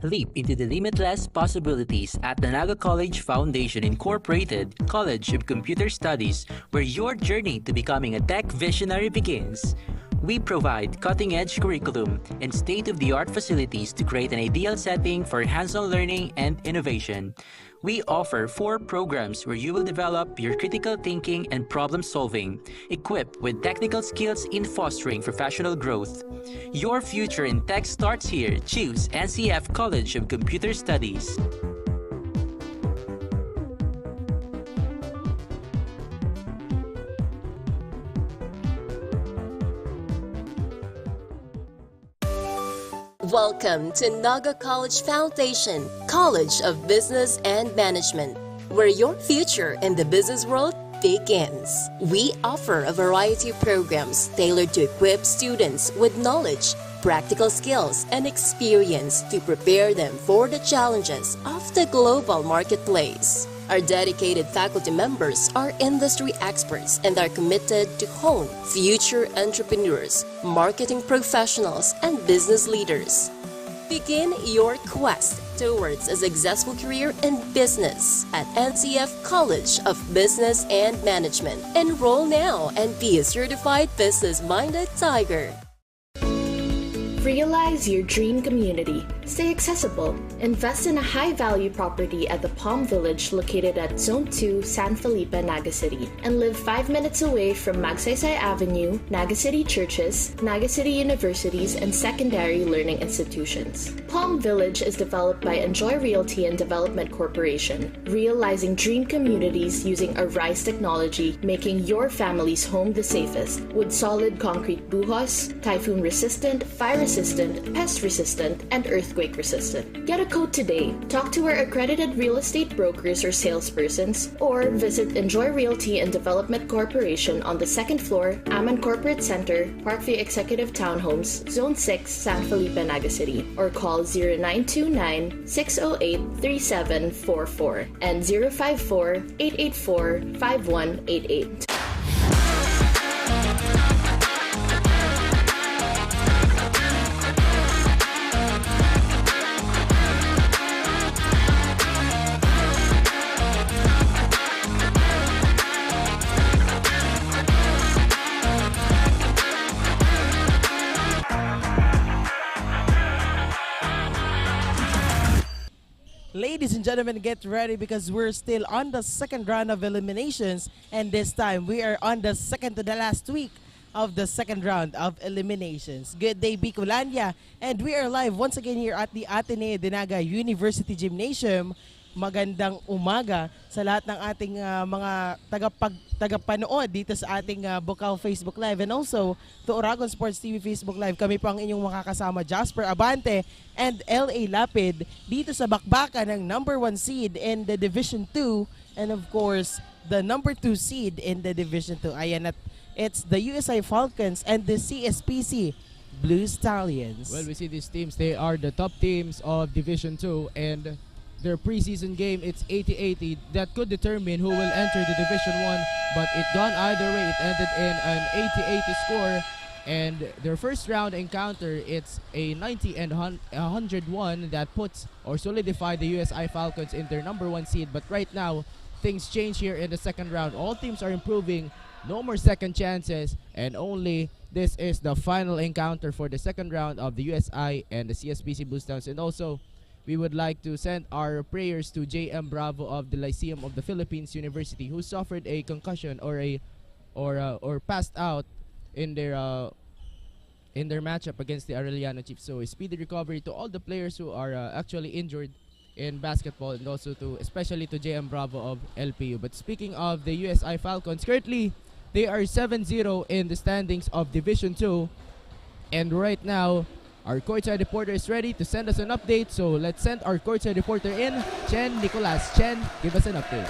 Leap into the limitless possibilities at the Naga College Foundation Incorporated College of Computer Studies, where your journey to becoming a tech visionary begins. We provide cutting-edge curriculum and state-of-the-art facilities to create an ideal setting for hands-on learning and innovation. We offer 4 programs where you will develop your critical thinking and problem solving, equipped with technical skills in fostering professional growth. Your future in tech starts here. Choose NCF College of Computer Studies. Welcome to Naga College Foundation, College of Business and Management, where your future in the business world begins. We offer a variety of programs tailored to equip students with knowledge, practical skills, and experience to prepare them for the challenges of the global marketplace. Our dedicated faculty members are industry experts and are committed to hone future entrepreneurs, marketing professionals, and business leaders. Begin your quest towards a successful career in business at NCF College of Business and Management. Enroll now and be a certified business-minded tiger. Realize your dream community. Stay accessible. Invest in a high-value property at the Palm Village located at Zone 2, San Felipe, Naga City, and live 5 minutes away from Magsaysay Avenue, Naga City churches, Naga City universities, and secondary learning institutions. Palm Village is developed by Enjoy Realty and Development Corporation, realizing dream communities using a RISE technology, making your family's home the safest, with solid concrete buhos, typhoon-resistant, fire-resistant, pest-resistant, and earthquake-resistant. Get a quote today. Talk to our accredited real estate brokers or salespersons, or visit Enjoy Realty and Development Corporation on the 2nd floor, Aman Corporate Center, Parkview Executive Townhomes, Zone 6, San Felipe, Naga City, or call 0929-608-3744 and 054-884-5188. Ladies and gentlemen, get ready because we're still on the second round of eliminations, and this time we are on the second to the last week of the second round of eliminations. Good day, Bicolania, and we are live once again here at the Ateneo de Naga University Gymnasium. Magandang umaga sa lahat ng ating mga tagapanood dito sa ating Bucal Facebook Live, and also to Oragon Sports TV Facebook Live. Kami po ang inyong makakasama, Jasper Abante and LA Lapid, dito sa bakbakan ng number 1 seed in the Division 2 and of course the number 2 seed in the Division 2. Ayan, at it's the USI Falcons and the CSPC Blue Stallions. Well, we see these teams, they are the top teams of Division 2, and their preseason game, it's 80-80. That could determine who will enter the Division 1, but it gone either way. It ended in an 80-80 score, and their first round encounter, it's a 90 and 101 that puts or solidified the USI Falcons in their number 1 seed. But right now, things change here in the second round. All teams are improving. No more second chances, and only this is the final encounter for the second round of the USI and the CSPC Blue Stallions. And also, we would like to send our prayers to JM Bravo of the Lyceum of the Philippines University, who suffered a concussion or passed out in their matchup against the Arellano Chiefs. So a speedy recovery to all the players who are actually injured in basketball, and also especially to JM Bravo of LPU. But speaking of the USI Falcons, currently they are 7-0 in the standings of Division 2, and right now our courtside reporter is ready to send us an update. So let's send our courtside reporter in, Chen Nicolas. Chen, give us an update.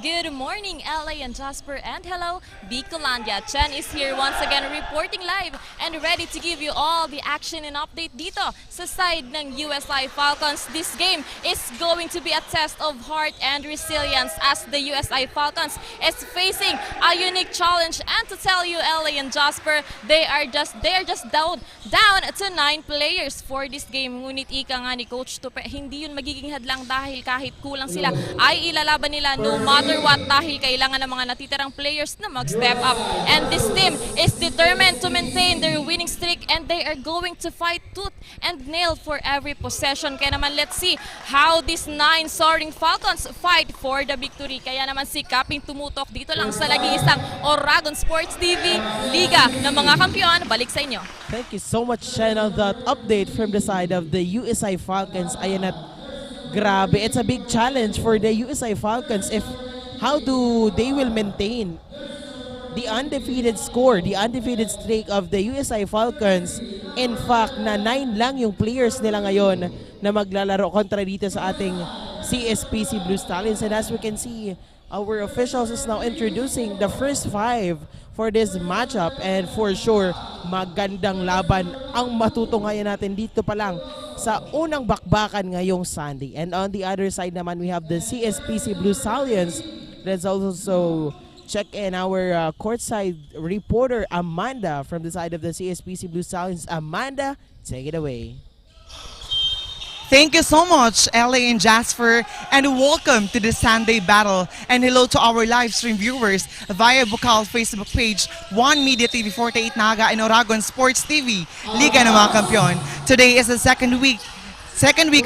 Good morning, LA and Jasper, and hello, Bicolandia. Chen is here once again reporting live and ready to give you all the action and update dito sa side ng USI Falcons. This game is going to be a test of heart and resilience as the USI Falcons is facing a unique challenge. And to tell you, LA and Jasper, they are just down to 9 players for this game. Ngunit ika nga ni Coach Tupe, hindi yun magiging hadlang dahil kahit kulang sila ay ilalaban nila no matter what dahil kailangan ng mga natitirang players na mag-step up. And this team is determined to maintain their winning streak and they are going to fight tooth and nail for every possession. Kaya naman let's see how these 9 soaring Falcons fight for the victory. Kaya naman si Kaping tumutok dito lang sa lagi-isang Oragon Sports TV, Liga ng mga Kampiyon. Balik sa inyo. Thank you so much, Shen, on that update from the side of the USI Falcons. Ayan at grabe, it's a big challenge for the USI Falcons if how do they will maintain the undefeated score, the undefeated streak of the USI Falcons. In fact, na 9 lang yung players nila ngayon na maglalaro kontra dito sa ating CSPC Blue Stallions. And as we can see, our officials is now introducing the first 5 for this matchup, and for sure, magandang laban ang matutungayan natin dito pa lang sa unang bakbakan ngayong Sunday. And on the other side naman, we have the CSPC Blue Stallions. Let's also check in our courtside reporter, Amanda, from the side of the CSPC Blue Stallions. Amanda, take it away. Thank you so much, LA and Jasper, and welcome to the Sunday battle. And hello to our live stream viewers via Bucal Facebook page, One Media TV 48 Naga, and Oragon Sports TV, Liga ng mga Kampiyon. Today is the second week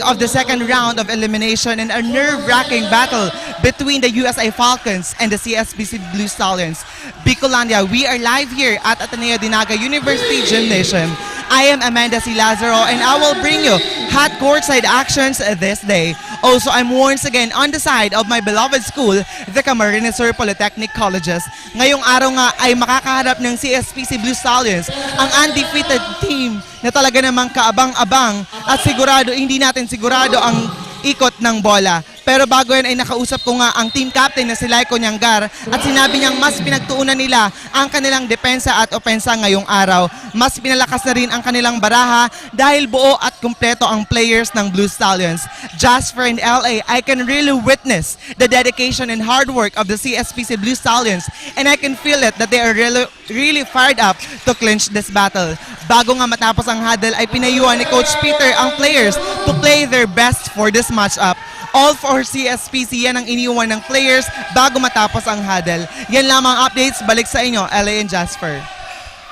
of the second round of elimination and a nerve-wracking battle between the USI Falcons and the CSPC Blue Stallions. Bicolandia, we are live here at Ateneo de Naga University Gymnasium. I am Amanda C. Lazaro and I will bring you hot courtside actions this day. Also, I'm once again on the side of my beloved school, the Camarines Sur Polytechnic Colleges. Ngayong araw nga ay makakaharap ng CSPC Blue Stallions, ang undefeated team na talaga namang kaabang-abang at hindi natin sigurado ang ikot ng bola. Pero bago yan ay nakausap ko nga ang team captain na si Laiko Nyanggar at sinabi niyang mas pinagtuunan nila ang kanilang depensa at opensa ngayong araw. Mas pinalakas na rin ang kanilang baraha dahil buo at kumpleto ang players ng Blue Stallions. Jasper and LA, I can really witness the dedication and hard work of the CSPC Blue Stallions and I can feel it that they are really fired up to clinch this battle. Bago nga matapos ang huddle ay pinayuhan ni Coach Peter ang players to play their best for this matchup. All for CSPC, yan ang iniwan ng players bago matapos ang huddle. Yan lamang updates. Balik sa inyo, LA and Jasper.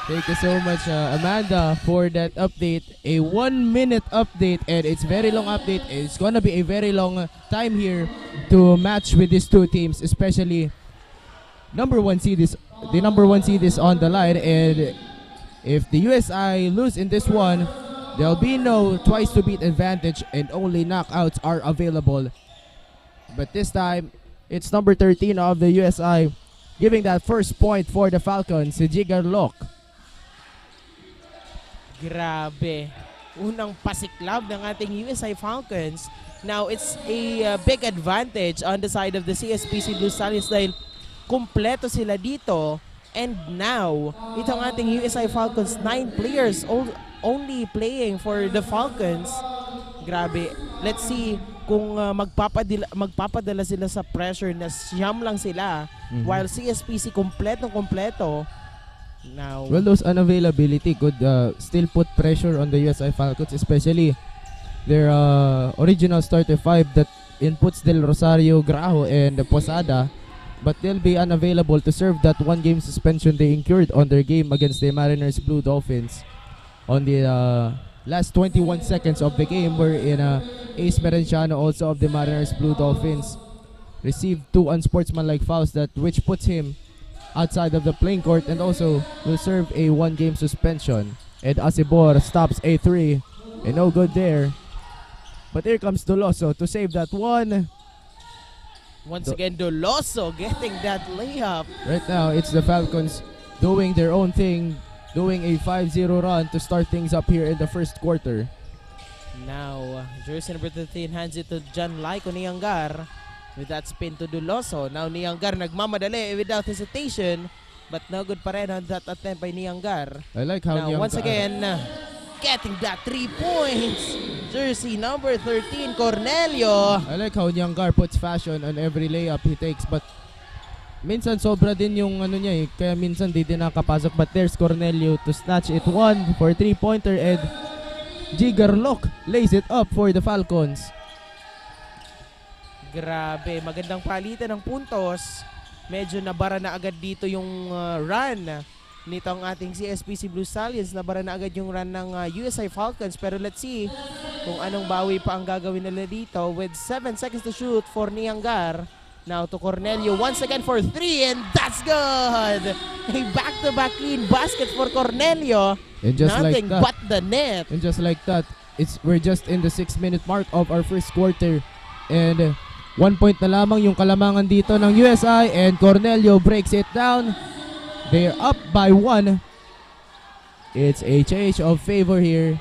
Thank you so much, Amanda, for that update. A 1-minute update, and it's very long update. It's gonna be a very long time here to match with these two teams, especially the number one seed is on the line, and if the USI lose in this one, there'll be no twice to beat advantage and only knockouts are available. But this time, it's number 13 of the USI giving that first point for the Falcons, si Jigar Lok. Grabe. Unang pasiklab ng ating USI Falcons. Now, it's a big advantage on the side of the CSPC Blue Stallions dahil kumpleto sila dito. And now, itong ating USI Falcons, 9 players only playing for the Falcons. Grabe. Let's see kung magpapadala sila sa pressure na siyam lang sila while CSPC kompleto. Now, well, those unavailability could still put pressure on the USI Falcons, especially their original starter 5 that inputs Del Rosario, Grajo, and Posada, but they'll be unavailable to serve that 1-game suspension they incurred on their game against the Mariners Blue Dolphins on the last 21 seconds of the game, wherein Ace Merenciano, also of the Mariners Blue Dolphins, received 2 unsportsmanlike fouls which puts him outside of the playing court and also will serve a 1-game suspension. And Asibor stops a 3 and no good there. But here comes Doloso to save that one. Once again, Doloso getting that layup. Right now, it's the Falcons doing their own thing, doing a 5-0 run to start things up here in the first quarter. Now, jersey number 13 hands it to John Laiko Nyanggar. with that spin to Duloso. Now Nianggar nagmamadali without hesitation, but no good pa rin on that attempt by Nianggar. I like how Now Nianggar, once again, getting that 3 points. Jersey number 13, Cornelio. I like how Nianggar puts fashion on every layup he takes, but minsan sobra din yung ano niya kaya minsan di din nakapasok. But there's Cornelio to snatch it one for 3-pointer, and Jigarlock lays it up for the Falcons. Grabe, magandang palitan ng puntos. Medyo nabara na agad dito yung run nitong ating CSPC Blue Stallions. Nabara na agad yung run ng USI Falcons. Pero let's see kung anong bawi pa ang gagawin nila dito with 7 seconds to shoot for Nianggar. Now to Cornelio once again for 3, and that's good! A back-to-back clean basket for Cornelio. And just Nothing like that, but the net. and just like that, we're just in the 6-minute mark of our first quarter. And 1 point na lamang yung kalamangan dito ng USI, and Cornelio breaks it down. They're up by 1. It's a change of favor here.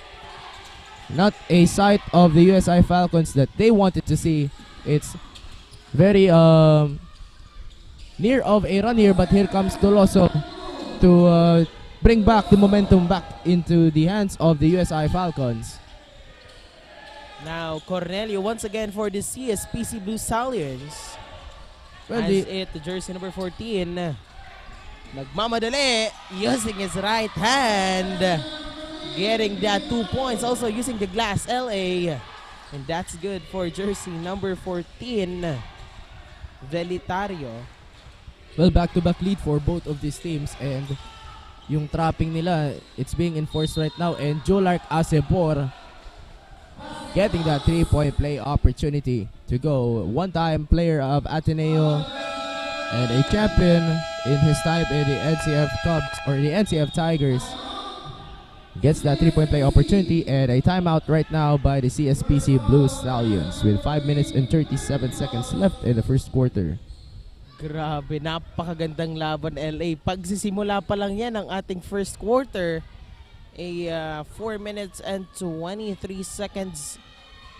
Not a sight of the USI Falcons that they wanted to see. It's very near of a run here, but here comes Toloso to bring back the momentum back into the hands of the USI Falcons. Now Cornelio once again for the CSPC Blue Stallions. Well, Has it to jersey number 14. Nagmamadali using his right hand. Getting that 2 points. Also using the glass LA. And that's good for jersey number 14. Velitario. Well, back-to-back lead for both of these teams, and yung trapping nila, it's being enforced right now, and Jolark Acebor getting that 3-point play opportunity to go. One-time player of Ateneo and a champion in his time in the NCF Cubs or the NCF Tigers gets that 3-point play opportunity, and a timeout right now by the CSPC Blue Stallions with 5 minutes and 37 seconds left in the first quarter. Grabe, napakagandang laban LA. Pagsisimula pa lang yan ang ating first quarter. 4 minutes and 23 seconds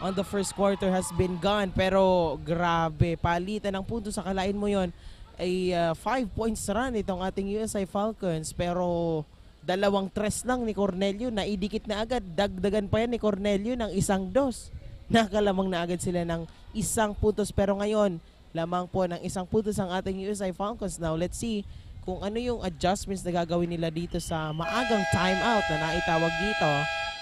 on the first quarter has been gone. Pero grabe, palitan ng punto sa kalain mo yon. 5 points run itong ating USI Falcons. Pero 2 tres lang ni Cornelio, naidikit na agad. Dagdagan pa yan ni Cornelio ng 1-2. Nakalamang na agad sila ng 1 puntos. Pero ngayon, lamang po ng 1 puntos ang ating USI Falcons. Now, let's see kung ano yung adjustments na gagawin nila dito sa maagang timeout na naitawag dito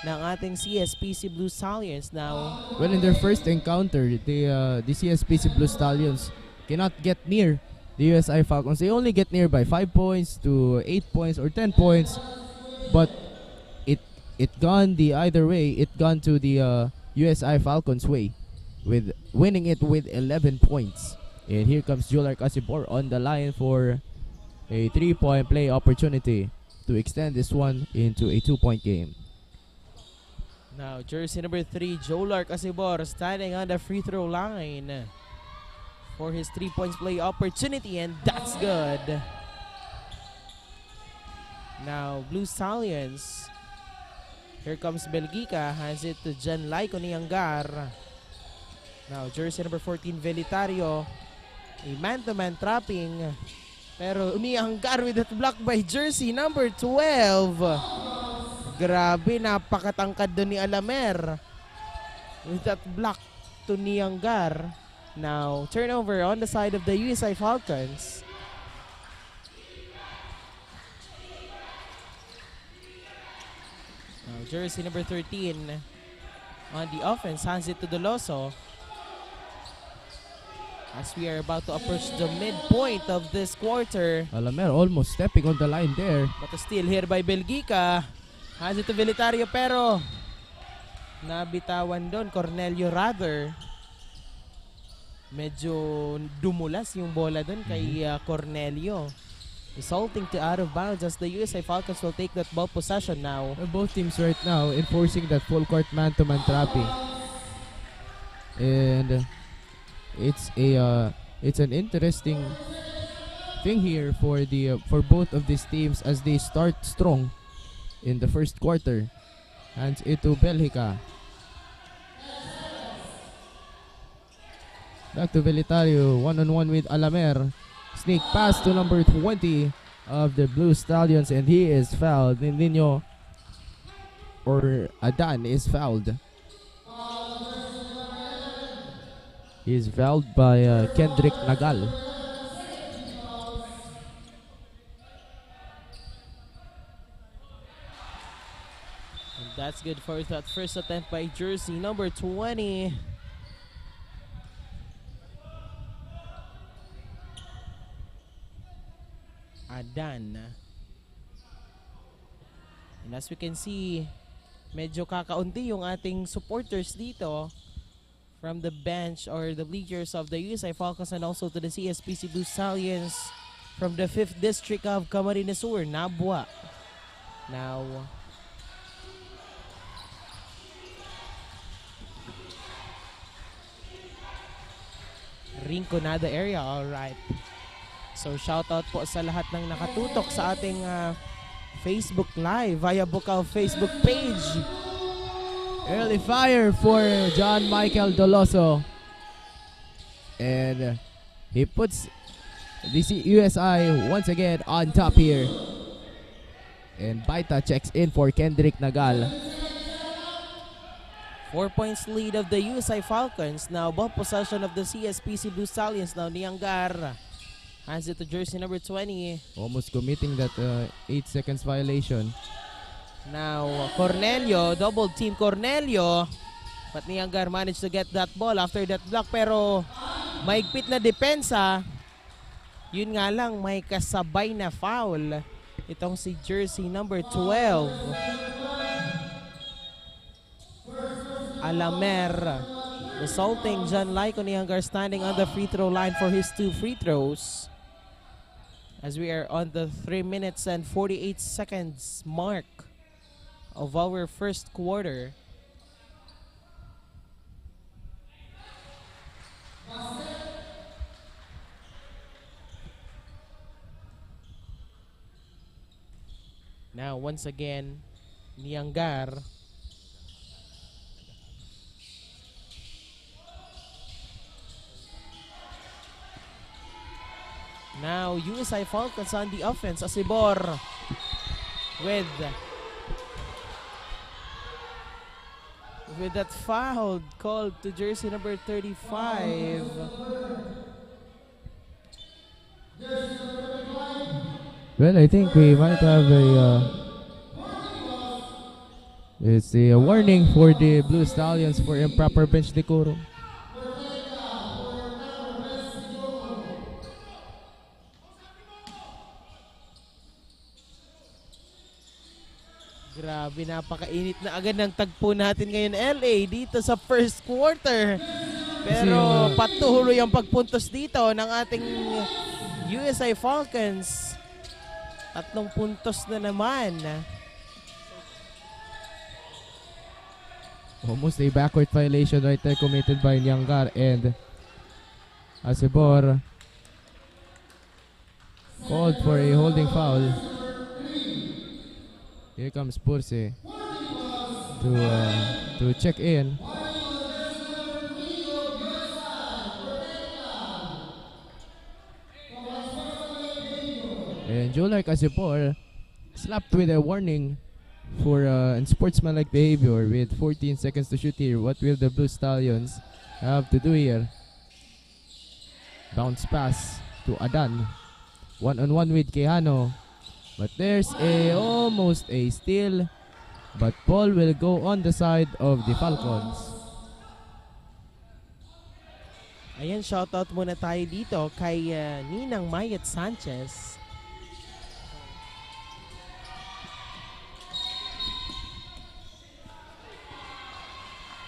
ng ating CSPC Blue Stallions. Now, well, in their first encounter, the CSPC Blue Stallions cannot get near the USI Falcons. They only get near by 5 points to 8 points or 10 points, but it gone the either way. It gone to the USI Falcons way, with winning it with 11 points. And here comes Jolark Acebor on the line for a 3-point play opportunity to extend this one into a 2-point game. now jersey number 3, Jolark Acebor, standing on the free throw line for his 3 points play opportunity, and that's good. Now, Blue Stallions. Here comes Belgica, hands it to Jan Laiko Nianggar. Now, jersey number 14, Velitario. A man-to-man trapping. Pero Nianggar with that block by jersey number 12. Grabe, napakatangkad doon ni Alamer. With that block to Nianggar. Now, turnover on the side of the USI Falcons. Now, jersey number 13 on the offense hands it to Doloso. As we are about to approach the midpoint of this quarter. Alamer almost stepping on the line there. But still here by Belgica. Hands it to Velitario, pero nabitawan doon, Cornelio rather. Medyo dumulas yung bola doon kay Cornelio. Resulting to out of bounds as the USI Falcons will take that ball possession now. Both teams right now enforcing that full court man-to-man trapping. And it's an interesting thing here for both of these teams as they start strong in the first quarter. Hands it to Belgica. Back to Velitario, one-on-one with Alamer. Sneak pass to number 20 of the Blue Stallions, and he is fouled. Nino or Adan is fouled. He is fouled by Kendrick Nagal. And that's good for that first attempt by jersey number 20. Adan. And as we can see, medyo kakaunti yung ating supporters dito from the bench or the bleachers of the USI Falcons and also to the CSPC Blue Stallions from the 5th District of Camarines Sur, Nabua. Now, Rinconada area, alright. So shoutout po sa lahat ng nakatutok sa ating Facebook Live via Bucal Facebook page. Early fire for John Michael Doloso. And he puts the USI once again on top here. And Baita checks in for Kendrick Nagal. 4 points lead of the USI Falcons. Now ball possession of the CSPC Blue Stallions. Now Niangar hands it to jersey number 20. Almost committing that 8 seconds violation. Now Cornelio, double team Cornelio. But Niangar managed to get that ball after that block. Pero maigpit na depensa. Yun nga lang, may kasabay na foul. Itong si jersey number 12. Alamer. Resulting John Lyco Niangar standing on the free throw line for his 2 free throws. As we are on the 3 minutes and 48 seconds mark of our first quarter. Now once again, Niangar. Now USI Falcons on the offense. Asibor with that foul called to jersey number 35. Well, I think we might have it's a warning for the Blue Stallions for improper bench decorum. Grabe, napakainit na agad ng tagpo natin ngayon LA dito sa first quarter. Pero patuloy ang pagpuntos dito ng ating USI Falcons. 3 puntos na naman. Almost a backward violation right there committed by Niangar, and Asibor called for a holding foul. Here comes Purse to check in. And Jolar Asibor slapped with a warning for unsportsmanlike behavior with 14 seconds to shoot here. What will the Blue Stallions have to do here? Bounce pass to Adan. One-on-one with Quijano. But there's almost a steal. But ball will go on the side of the Falcons. Ayan, shoutout muna tayo dito kay Ninang Mayet Sanchez.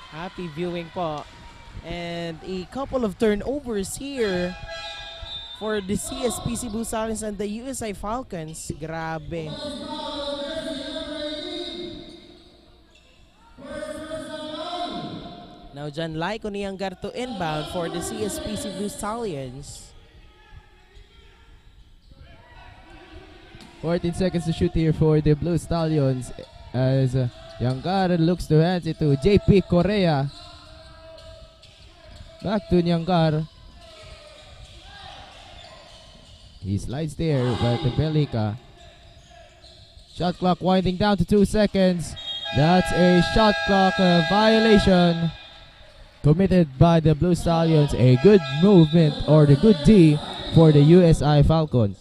Happy viewing po. And a couple of turnovers here for the CSPC Blue Stallions and the USI Falcons. Grabe. Now John Lyco Niangar to inbound for the CSPC Blue Stallions. 14 seconds to shoot here for the Blue Stallions as Niangar looks to hands it to JP Correa. Back to Niangar. He slides there, but Bellica. Shot clock winding down to 2 seconds. That's a shot clock violation committed by the Blue Stallions. A good movement, or the good D for the USI Falcons.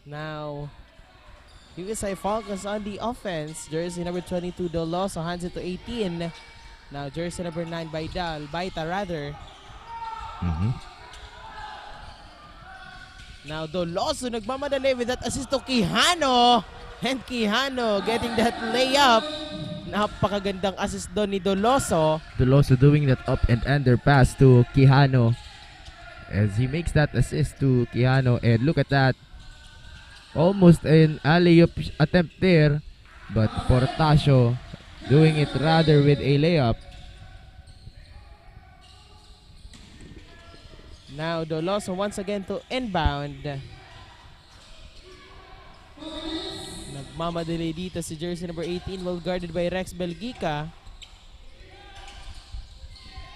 Now, USI Falcons on the offense. Jersey number 22, Doloso, hands it to 18. Now, jersey number 9, Baita rather. Now, Doloso nagmamadali with that assist to Quijano. And Quijano getting that layup. Napakagandang assist doon ni Doloso. Doloso doing that up and under pass to Quijano as he makes that assist to Quijano. And look at that. Almost an alley-oop attempt there, but Portasio doing it rather with a layup. Now Doloso once again to inbound. Nagmamadali dito si jersey number 18, well guarded by Rex Belgica.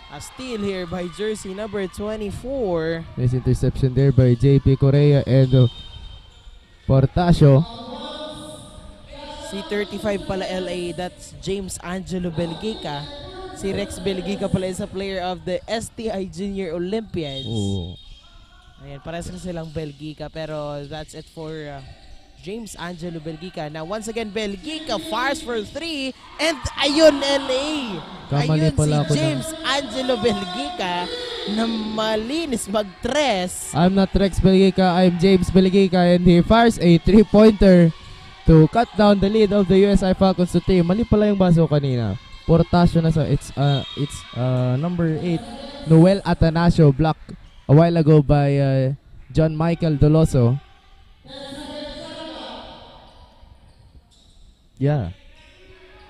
A steal here by jersey number 24. Nice interception there by JP Correa and Portasio. Si 35 pala LA, that's James Angelo Belgica. Si Rex Belgica pala is a player of the STI Junior Olympians. Ooh. Ayan, parehas na silang Belgica, pero that's it for James Angelo Belgica. Now once again, Belgica fires for 3, and ayun LA. Kamali ayun pala si James Angelo Belgica na malinis mag-tres. I'm not Rex Belgica, I'm James Belgica, and he fires a 3-pointer to cut down the lead of the USI Falcons to 3. Mali pala yung baso kanina. Portasio na sa it's number 8, Noel Atanasio, blocked a while ago by John Michael Doloso. Yeah.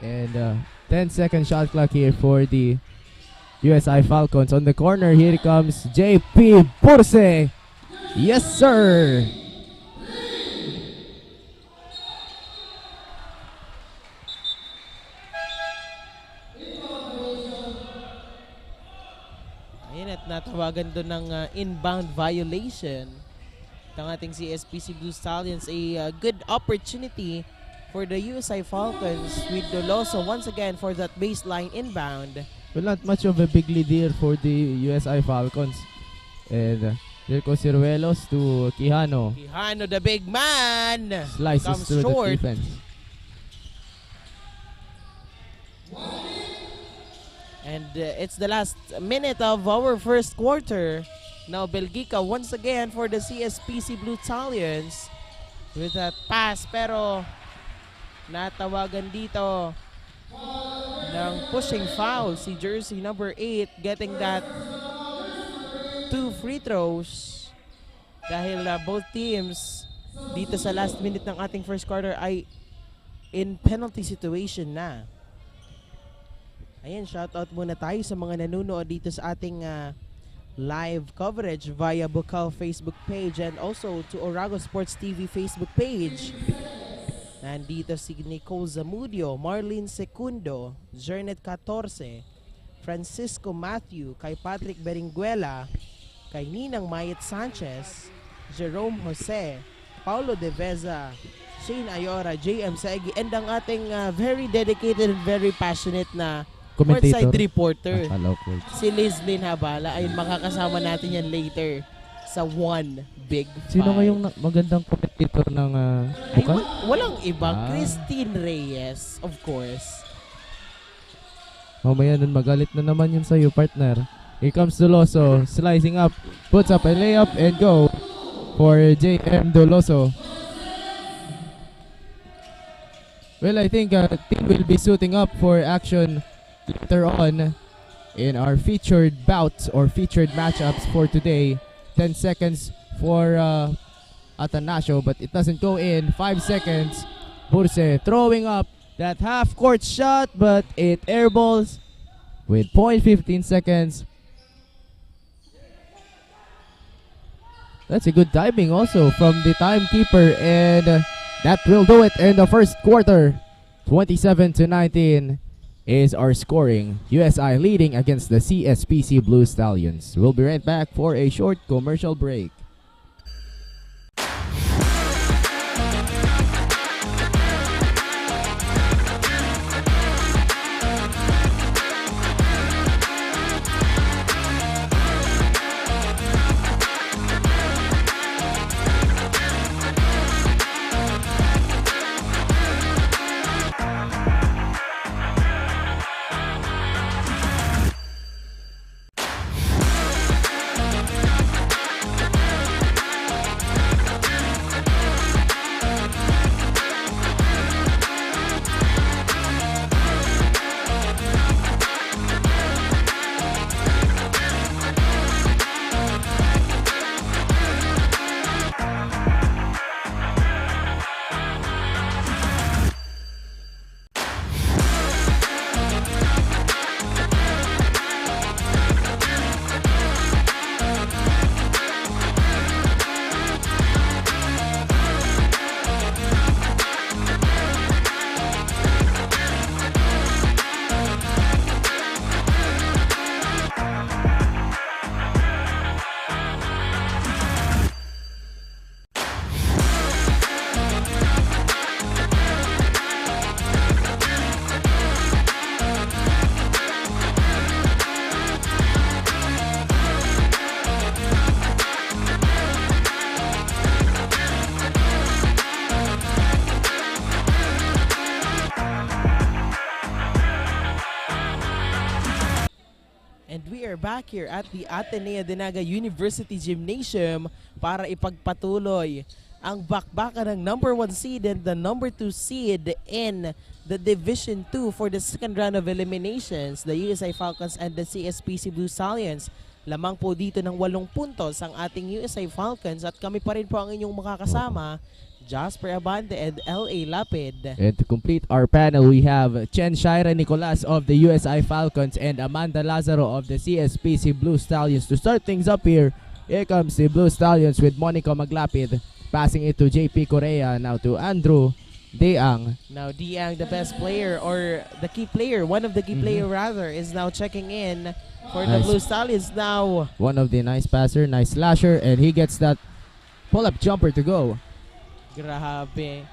And 10-second shot clock here for the USI Falcons. On the corner, here comes JP Porce. Yes, sir. Ayun, at natawagan doon ng inbound violation. Ang ating CSPC Blue Stallions, a good opportunity for the USI Falcons with Doloso once again for that baseline inbound. Well, not much of a big lead here for the USI Falcons. And there goes Ciruelos to Quijano. Quijano, the big man, Slices comes through short. the defense. And it's the last minute of our first quarter. Now Belgica once again for the CSPC Blue Stallions with that pass, pero natawagan dito ng pushing foul si jersey number 8, getting that 2 free throws dahil both teams dito sa last minute ng ating first quarter ay in penalty situation na. Ayan, shoutout muna tayo sa mga nanonood dito sa ating live coverage via Bucal Facebook page and also to Orago Sports TV Facebook page. Nandito si Nicole Zamudio, Marlene Secundo, Jernet 14, Francisco Matthew, kay Patrick Beringuela, kay Ninang Mayet Sanchez, Jerome Jose, Paulo De Veza, Shane Ayora, JM Saigi, and ang ating very dedicated and very passionate na courtside reporter, si Lizlyn Habala. Ayun, makakasama natin yan later sa One Big Five. Sino kayong magandang commentator ng Bucal? Walang iba. Christine Reyes, of course. Mamaya nun magalit na naman yun sa'yo, partner. Here comes Doloso, slicing up, puts up a layup and go for JM Doloso. Well, I think team will be suiting up for action later on in our featured bouts or featured matchups for today. 10 seconds for Atanasio, but it doesn't go in. 5 seconds. Burse throwing up that half-court shot, but it airballs with 0.15 seconds. That's a good timing also from the timekeeper, and That will do it in the first quarter. 27-19 is our scoring. USI leading against the CSPC Blue Stallions. We'll be right back for a short commercial break. Back here at the Ateneo de Naga University Gymnasium para ipagpatuloy ang bakbakan ng number 1 seed and the number 2 seed in the Division 2 for the second round of eliminations, the USI Falcons and the CSPC Blue Stallions. Lamang po dito ng 8 puntos ang ating USI Falcons at kami pa rin po ang inyong makakasama, Jasper Abante and L.A. Lapid. And to complete our panel, we have Chen Shaira Nicolas of the USI Falcons and Amanda Lazaro of the CSPC Blue Stallions. To start things up here comes the Blue Stallions with Monica Maglapid, passing it to JP Correa, now to Andrew Deang. Now Deang, the best player or the key player, one of the key player rather, is now checking in for the Blue Stallions now. One of the nice passer, nice slasher, and he gets that pull-up jumper to go. Grabe.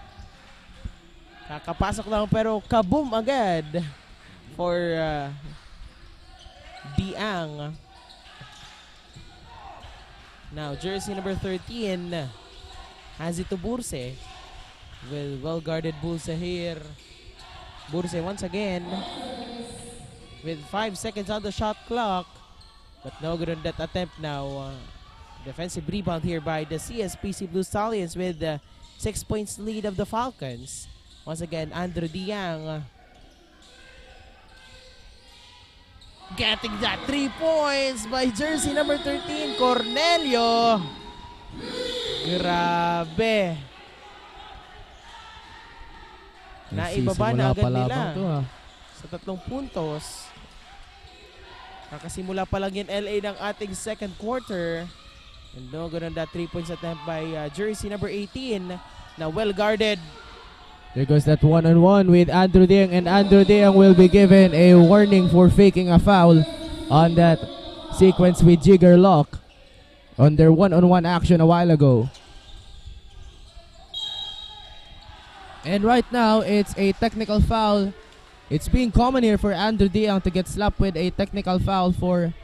Kakapasok lang pero kaboom agad for Diang. Now jersey number 13 has it to Burse. Well-guarded Burse here. Burse once again with 5 seconds on the shot clock. But no good on that attempt now. Defensive rebound here by the CSPC Blue Stallions with 6 points lead of the Falcons. Once again, Andrew Diang getting that 3 points by jersey number 13, Cornelio. Grabe. Naibaba na agad nila sa 3 puntos. Nakasimula pa lang yan LA ng ating second quarter. And no good on that 3 points attempt by jersey number 18. Now well guarded. There goes that one-on-one with Andrew Deang, and Andrew Deang will be given a warning for faking a foul on that sequence with Jigger Lock on their one-on-one action a while ago. And right now it's a technical foul. It's being common here for Andrew Deang to get slapped with a technical foul for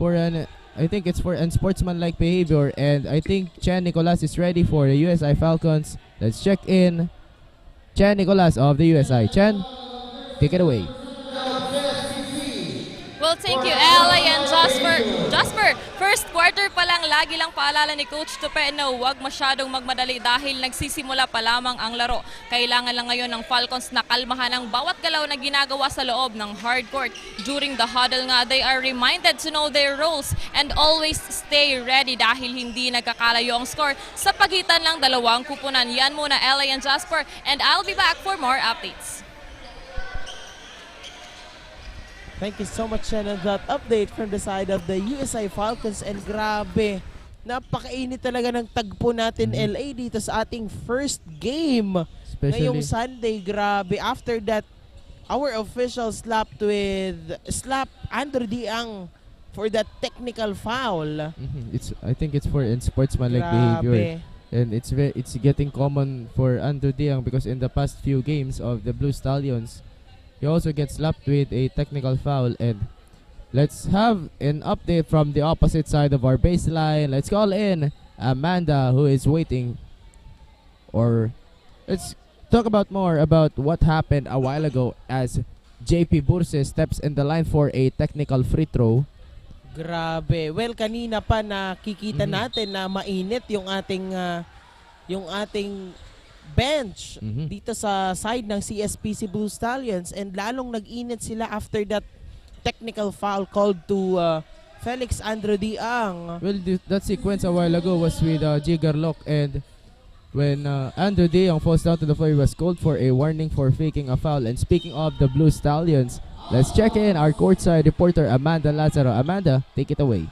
an, I think it's for unsportsmanlike behavior, and I think Chen Nicolas is ready for the USI Falcons. Let's check in Chen Nicolas of the USI. Chen, take it away. Well, thank you, LA and Jasper, first quarter pa lang, lagi lang paalala ni Coach Tupe na huwag masyadong magmadali dahil nagsisimula pa lamang ang laro. Kailangan lang ngayon ng Falcons na kalmahan ang bawat galaw na ginagawa sa loob ng hard court. During the huddle nga, they are reminded to know their roles and always stay ready dahil hindi nagkakalayo ang score sa pagitan ng dalawang kupunan. Yan muna, LA and Jasper, and I'll be back for more updates. Thank you so much, Chen, on that update from the side of the USI Falcons. And grabe, Napakainit talaga ng tagpo natin LA dito sa ating first game. Ngayong Especially, Sunday, grabe. After that, our official slapped Andrew Diang for that technical foul. I think it's for unsportsmanlike behavior. Grabe. And it's getting common for Andrew Diang because in the past few games of the Blue Stallions, he also gets slapped with a technical foul. And let's have an update from the opposite side of our baseline. Let's call in Amanda, who is waiting. Or let's talk about more about what happened a while ago as JP Burse steps in the line for a technical free throw. Grabe. Well, kanina pa nakikita natin na mainit yung ating bench dito sa side ng CSPC Blue Stallions, and lalong nag-init sila after that technical foul called to Felix Andrew Diang. Well, that sequence a while ago was with Jigger Lock, and when Andrew Diang falls down to the floor, he was called for a warning for faking a foul. And speaking of the Blue Stallions, let's check in our courtside reporter Amanda Lazaro. Amanda, take it away.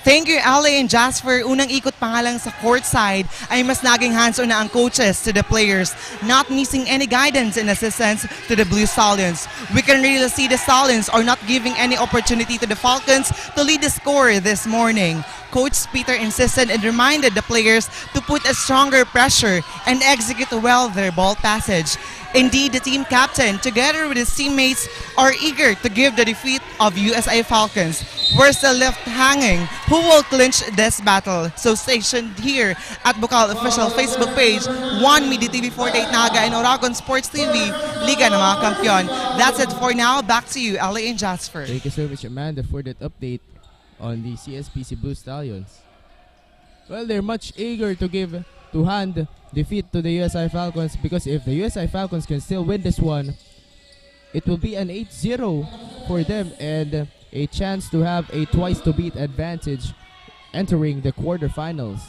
Thank you, Ale and Jasper. Unang ikot pa nga lang sa courtside ay mas naging hands-on na ang coaches to the players, not missing any guidance and assistance to the Blue Stallions. We can really see the Stallions are not giving any opportunity to the Falcons to lead the score this morning. Coach Peter insisted and reminded the players to put a stronger pressure and execute well their ball passage. Indeed, the team captain, together with his teammates, are eager to give the defeat of USA Falcons. We're still left hanging. Who will clinch this battle? So stationed here at Bucal official Facebook page, One Media TV 48 Naga and Oragon Sports TV, Liga ng mga Kampiyon. That's it for now. Back to you, Ali and Jasper. Thank you so much, Amanda, for that update on the CSPC Blue Stallions. Well, they're much eager to hand defeat to the USI Falcons, because if the USI Falcons can still win this one, it will be an 8-0 for them and a chance to have a twice to beat advantage entering the quarterfinals.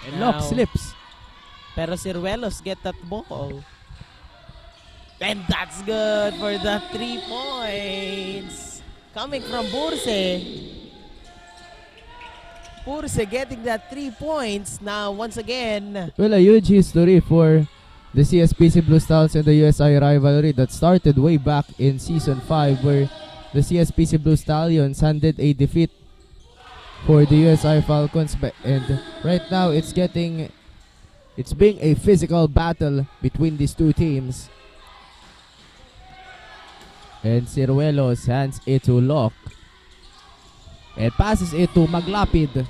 And Locke slips. Pero Ciruelos get that ball. And that's good for the 3 points. Coming from Burse. Burse getting that 3 points. Now, once again. Well, a huge history for the CSPC Blue Stallions and the USI rivalry that started way back in Season 5, where the CSPC Blue Stallions handed a defeat for the USI Falcons. And right now, it's being a physical battle between these two teams. And Ciruelos hands it to Locke and passes it to Maglapid.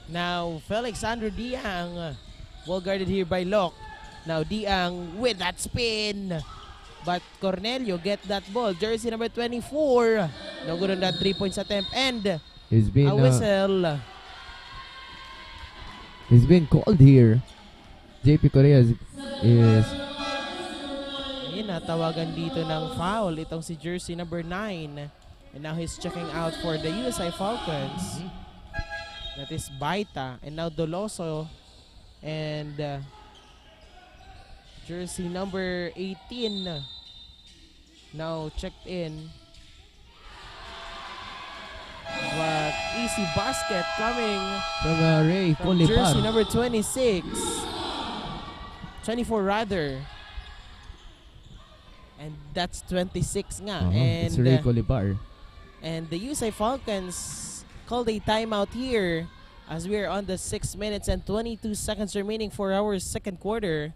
Now, Felix Andrew Diang, well guarded here by Locke. Now, Diang with that spin. But Cornelio get that ball. Jersey number 24. No good on that 3-point attempt. And He's been a whistle. He's been called here. JP Correa is natawagan dito ng foul itong si jersey number 9. And now he's checking out for the USI Falcons. That is Baita. And now Doloso and jersey number 18 now checked in. But easy basket coming from Ray from Colipar. jersey number 26. 24 rather. And that's 26 nga. And It's Ray Colipar. And the USI Falcons called a timeout here as we are on the 6 minutes and 22 seconds remaining for our second quarter.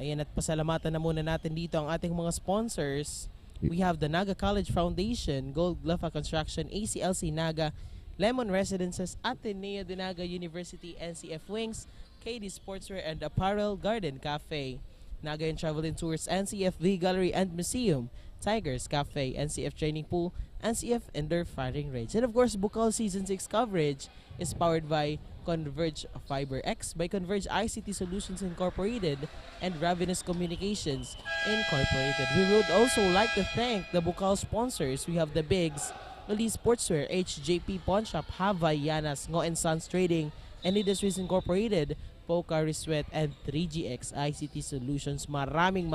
Ayan, at pasalamatan na muna natin dito ang ating mga sponsors. We have the Naga College Foundation, Gold Gloffa Construction, ACLC Naga, Lemon Residences, Ateneo de Naga University, NCF Wings, KD Sportswear and Apparel, Garden Café, Naga and Travel and Tours, NCF V Gallery and Museum, Tigers Café, NCF Training Pool, NCF Indoor Firing Range. And of course, Bucal Season 6 coverage is powered by Converge FiberX, by Converge ICT Solutions Incorporated, and Ravenous Communications Incorporated. We would also like to thank the Bucal sponsors. We have the Bigs, Elite Sportswear, HJP Pawn Shop, Havaianas, Ngo & Sons Trading, and Industries Incorporated, Pocari Sweat, and 3GX ICT Solutions. Maraming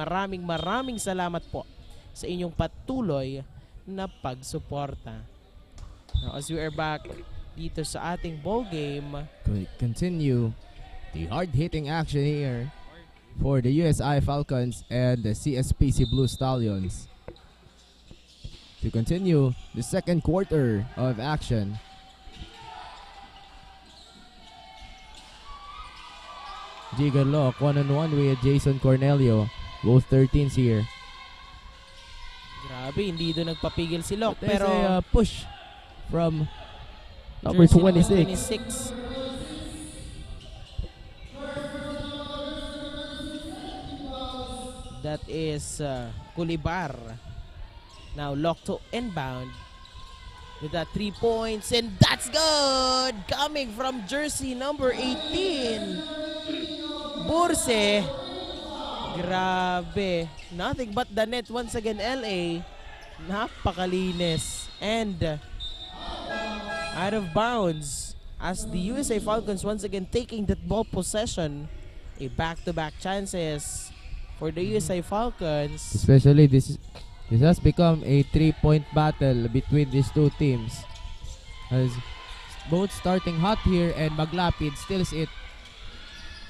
salamat po sa inyong patuloy na pagsuporta. Now, as we are back dito sa ating ball game, Continue the hard-hitting action here for the USI Falcons and the CSPC Blue Stallions. To continue the second quarter of action. Jigger Lock 1-on-1 with Jason Cornelio. Both 13s here. grabe, hindi doon nagpapigil si Locke. There's Pero a push from number jersey 26. 26. That is Kulibar. Now Locke to inbound with that 3 points, and that's good! Coming from jersey number 18. Burse. Grabe. Nothing but the net once again, LA. Napakalinis. And out of bounds as the USA Falcons once again taking that ball possession. A back-to-back chances for the USA Falcons. Especially this has become a 3-point battle between these two teams. As both starting hot here, and Maglapid steals it.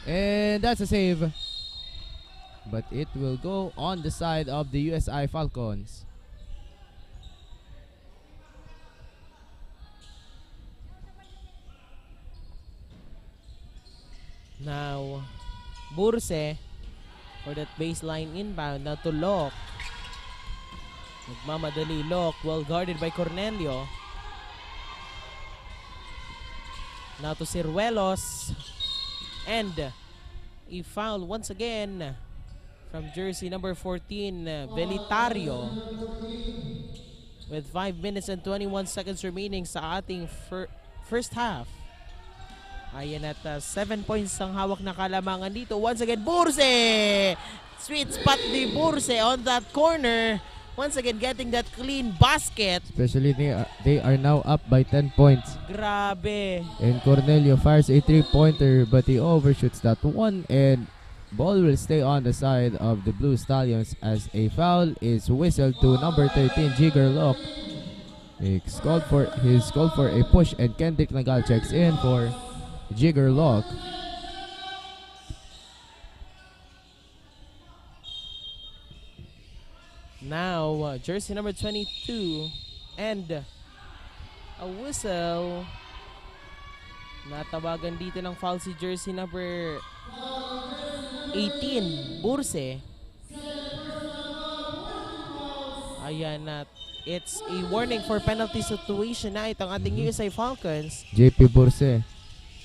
And that's a save. But it will go on the side of the USI Falcons. Now, Burse for that baseline inbound. Now to Locke. Nagmamadali Locke, well guarded by Cornelio. Now to Ciruelos. And a foul once again from jersey number 14, Velitario. With 5 minutes and 21 seconds remaining sa ating first half. Ayan at 7 points ang hawak na kalamangan dito. Once again, Burse! Sweet spot ni Burse on that corner. Once again, getting that clean basket. Especially they are now up by 10 points. Grabe. And Cornelio fires a 3-pointer, but he overshoots that one, and ball will stay on the side of the Blue Stallions as a foul is whistled to number 13, Jigger Lock. He's called for a push, and Kendrick Nagal checks in for Jigger Lock. Now, jersey number 22 and a whistle. Natawagan dito ng foul si jersey number 18, Burse. Ayan at it's a warning for penalty situation na itong ating USA Falcons. JP Burse.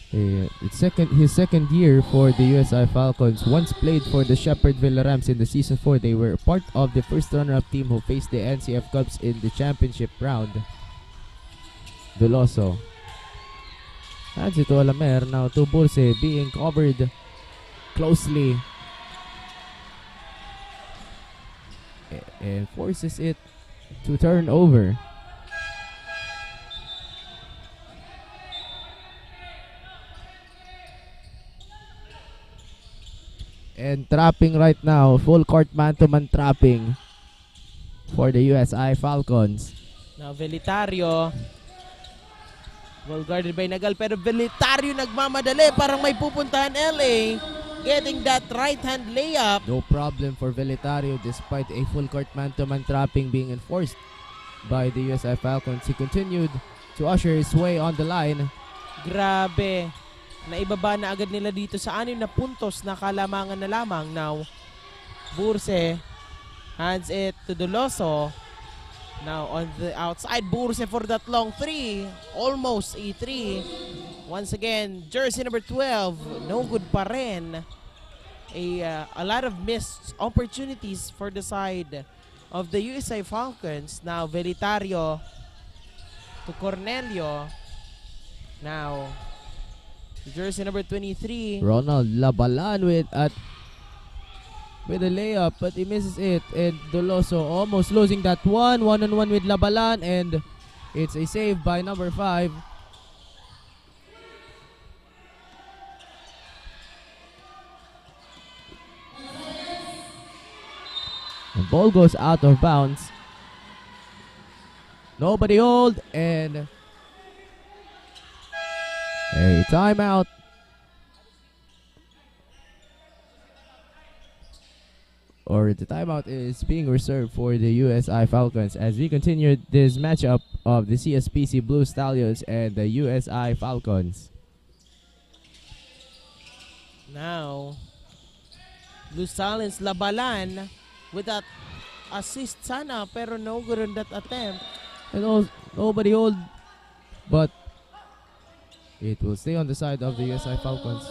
His second year for the USI Falcons. Once played for the Shepherdville Rams in the Season 4. They were part of the first runner-up team who faced the NCF Cubs in the championship round. Veloso. Hands it to Alamer. Now to Burse, being covered closely. And forces it to turn over. And trapping right now, full court man-to-man trapping for the USI Falcons. Now Velitario, well guarded by Nagal, pero Velitario nagmamadali, parang may pupuntahan LA, getting that right hand layup. No problem for Velitario despite a full court man-to-man trapping being enforced by the USI Falcons. He continued to usher his way on the line. Grabe. Naibaba na agad nila dito sa 6 na puntos na kalamangan na lamang. Now, Burse hands it to Doloso. Now, on the outside, Burse for that long 3. Almost a 3. Once again, jersey number 12. No good pa rin. A lot of missed opportunities for the side of the USA Falcons. Now, Velitario to Cornelio. Now, jersey number 23. Ronald Labalan with a layup, but he misses it. And Doloso almost losing that one. 1-on-1 with Labalan, and it's a save by number 5. And ball goes out of bounds. Nobody hold, and a timeout. Or the timeout is being reserved for the USI Falcons as we continue this matchup of the CSPC Blue Stallions and the USI Falcons. Now, Blue Stallions labalan with that assist sana pero no good on that attempt. And nobody hold, but it will stay on the side of the USI Falcons.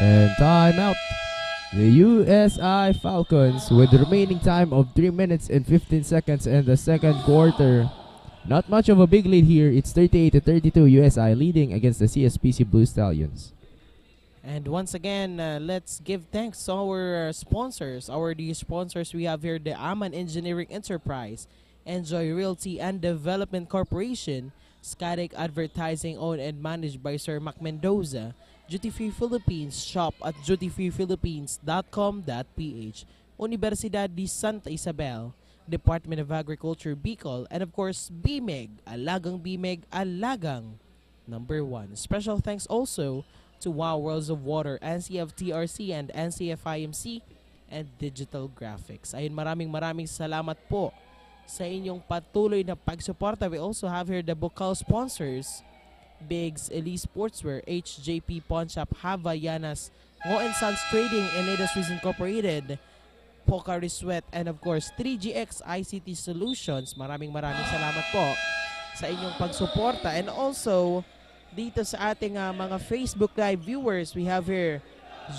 And timeout. The USI Falcons with the remaining time of 3 minutes and 15 seconds in the second quarter. Not much of a big lead here. It's 38-32 USI leading against the CSPC Blue Stallions. And once again, let's give thanks to our sponsors. Our sponsors we have here, the Aman Engineering Enterprise, Enjoy Realty and Development Corporation, Skytech Advertising, owned and managed by Sir Mac Mendoza, Duty Free Philippines, shop at dutyfreephilippines.com.ph, Unibersidad de Sta, Department of Agriculture, Bucal, and of course, BMEG, Alagang BMEG, Alagang #1. Special thanks also to Wow Worlds of Water, NCF TRC, and NCF IMC, and Digital Graphics. Ayun, maraming salamat po sa inyong patuloy na pagsuporta. We also have here the Bucal sponsors, Biggs, Elite Sportswear, HJP Pawn Shop, Havaianas, Ngo & Sons Trading and Industries Incorporated, Pocari Sweat, and of course 3GX ICT Solutions. Maraming salamat po sa inyong pagsuporta. And also dito sa ating mga Facebook Live viewers, we have here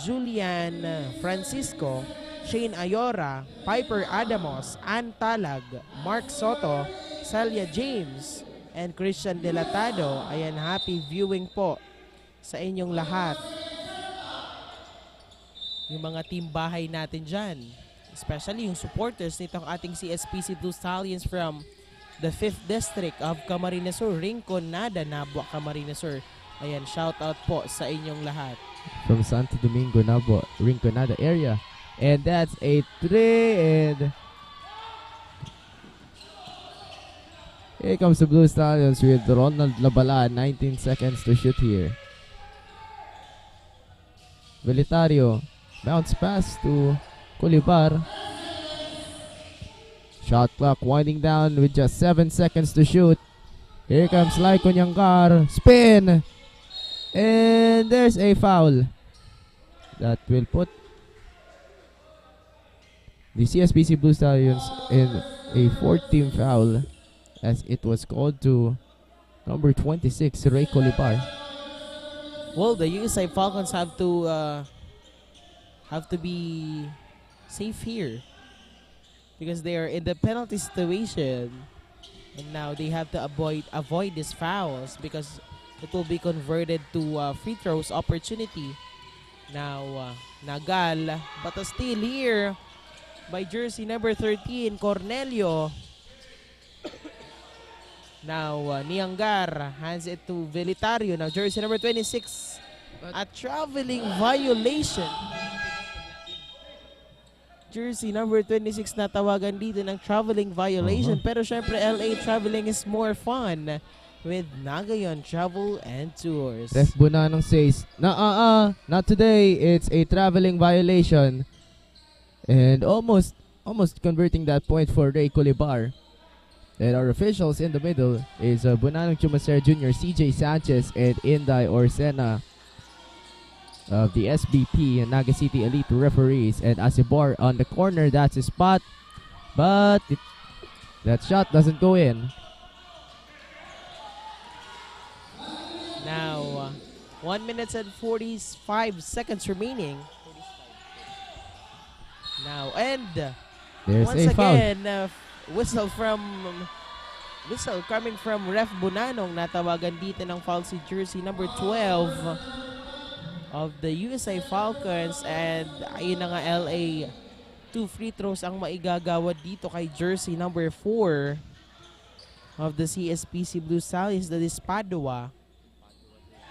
Julian Francisco, Shane Ayora, Piper Adamos, Ann Talag, Mark Soto, Celia James, and Christian Delatado. Ayan, happy viewing po sa inyong lahat. Yung mga team bahay natin dyan, especially yung supporters nitong ating CSPC Blue Stallions from the 5th District of Camarines Sur, Rinconada, Nabua, Camarines Sur. Ayan, shout out po sa inyong lahat. From Santo Domingo, Nabua, Rinconada area. And that's a 3, and here comes the Blue Stallions with Ronald Labala, 19 seconds to shoot here. Velitario, bounce pass to Colibar. Shot clock winding down with just 7 seconds to shoot. Here comes Laiko Nyangar, spin, and there's a foul that will put the CSPC Blue Stallions in a 4th-team foul, as it was called to number 26, Ray Colibar. Well, the USI Falcons have to be safe here because they are in the penalty situation, and now they have to avoid these fouls because it will be converted to free throws opportunity. Now Nagal, but a steal here by jersey number 13, Cornelio. Now, Niangar hands it to Velitario. Now, jersey number 26. A traveling violation. Jersey number 26 na tawagan dito ng traveling violation. Pero syempre, LA traveling is more fun with Nagayon Travel and Tours. Ref Bunanong says, not today. It's a traveling violation. And almost converting that point for Ray Colibar. And our officials in the middle is Bunanong Chumaser Jr., CJ Sanchez, and Inday Orsena of the SBP and Naga City Elite referees. And Asibor on the corner, that's his spot. But that shot doesn't go in. Now, 1 minute and 45 seconds remaining. Now, and there's once a foul. again, whistle coming from Ref Bunanong. Natawagan dito ng foul si jersey number 12 of the USA Falcons, and ayun na nga, LA 2 free throws ang maigagawa dito kay jersey number 4 of the CSPC Blue Stallions, that is Padua.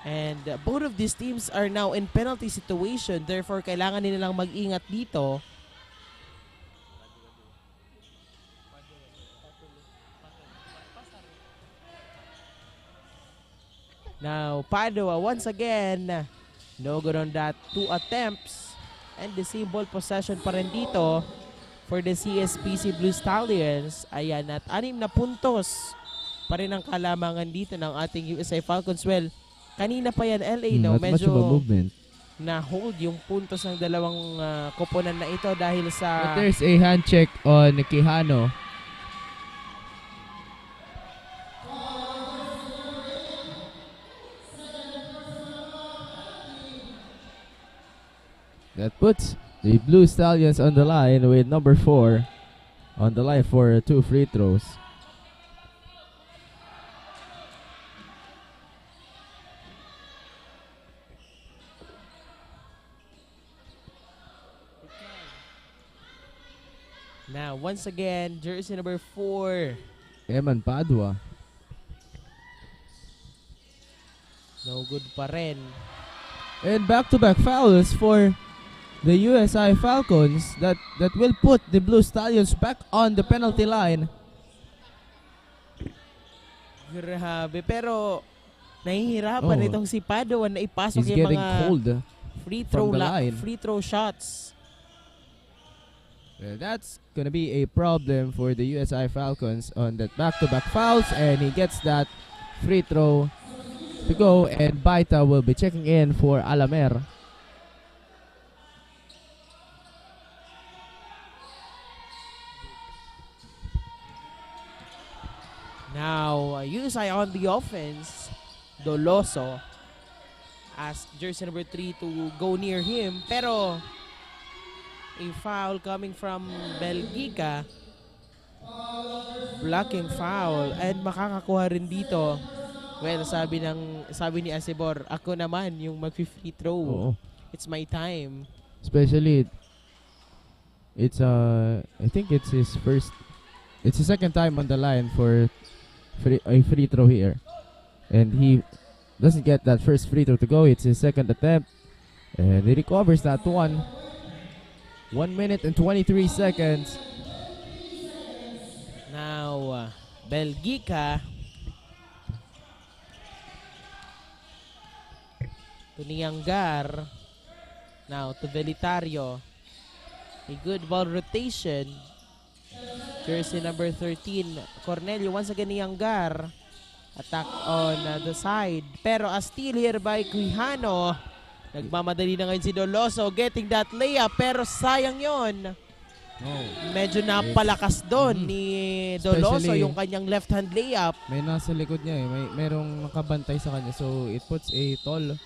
And both of these teams are now in penalty situation. Therefore, kailangan nilang mag-ingat dito. Now, Padua once again, no good on that 2 attempts. And the same ball possession pa rin dito for the CSPC Blue Stallions. Ayan, at 6 na puntos pa rin ang kalamangan dito ng ating USA Falcons. Well, kanina pa yan LA, no? Medyo na-hold yung puntos ng dalawang koponan na ito dahil sa... But there's a hand check on Quijano. That puts the Blue Stallions on the line with number 4 on the line for 2 free throws. Now, once again, jersey number 4. Eman Padua. No good pa rin. And back-to-back fouls for the USI Falcons that will put the Blue Stallions back on the penalty line. Grabe, pero nahihirapan itong si Padua na ipasok He's yung getting mga cold free throw shots. Well, that's gonna be a problem for the USI Falcons on that back-to-back fouls, and he gets that free throw to go, and Baita will be checking in for Alamer. Now, USI on the offense. Doloso asked jersey number 3 to go near him. Pero, a foul coming from Belgica. Blocking foul. And makakakuha rin dito. Well, sabi ni Asibor, ako naman yung mag-free throw. Oo. It's my time. Especially, it's I think it's his second time on the line for a free throw here, and he doesn't get that first free throw to go. It's his second attempt, and he recovers that one. 1 minute and 23 seconds. Now, Belgica to Nianggar. Now to Velitario. A good ball rotation. Jersey number 13, Cornelio. Once again, Nianggar. Attack on the side. Pero a steal here by Quijano. Nagmamadali na ngayon si Doloso getting that layup. Pero sayang yon. Medyo napalakas doon ni Doloso yung kanyang left-hand layup. May nasa likod niya merong nakabantay sa kanya, so it puts a toll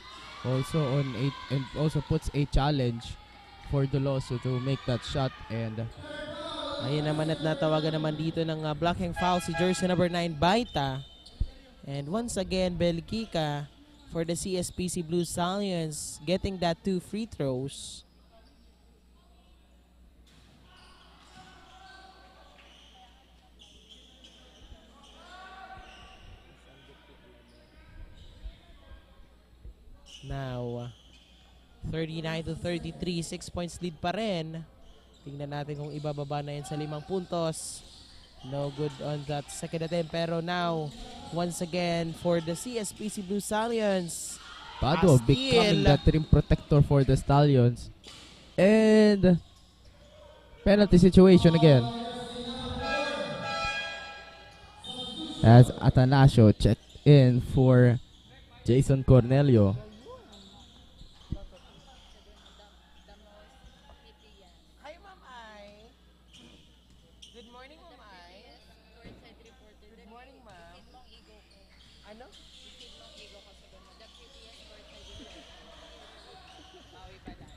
also on and also puts a challenge for Doloso to make that shot. And ayun naman at natawagan naman dito ng blocking foul si jersey number 9 Baita. And once again, Belgica for the CSPC Blue Stallions getting that 2 free throws. Now, 39-33, 6 points lead pa rin. Tingnan natin kung ibababa na yan sa 5 puntos. No good on that second attempt. Pero now, once again, for the CSPC Blue Stallions, Padua becoming that rim protector for the Stallions. And penalty situation again. As Atanasio checked in for Jason Cornelio.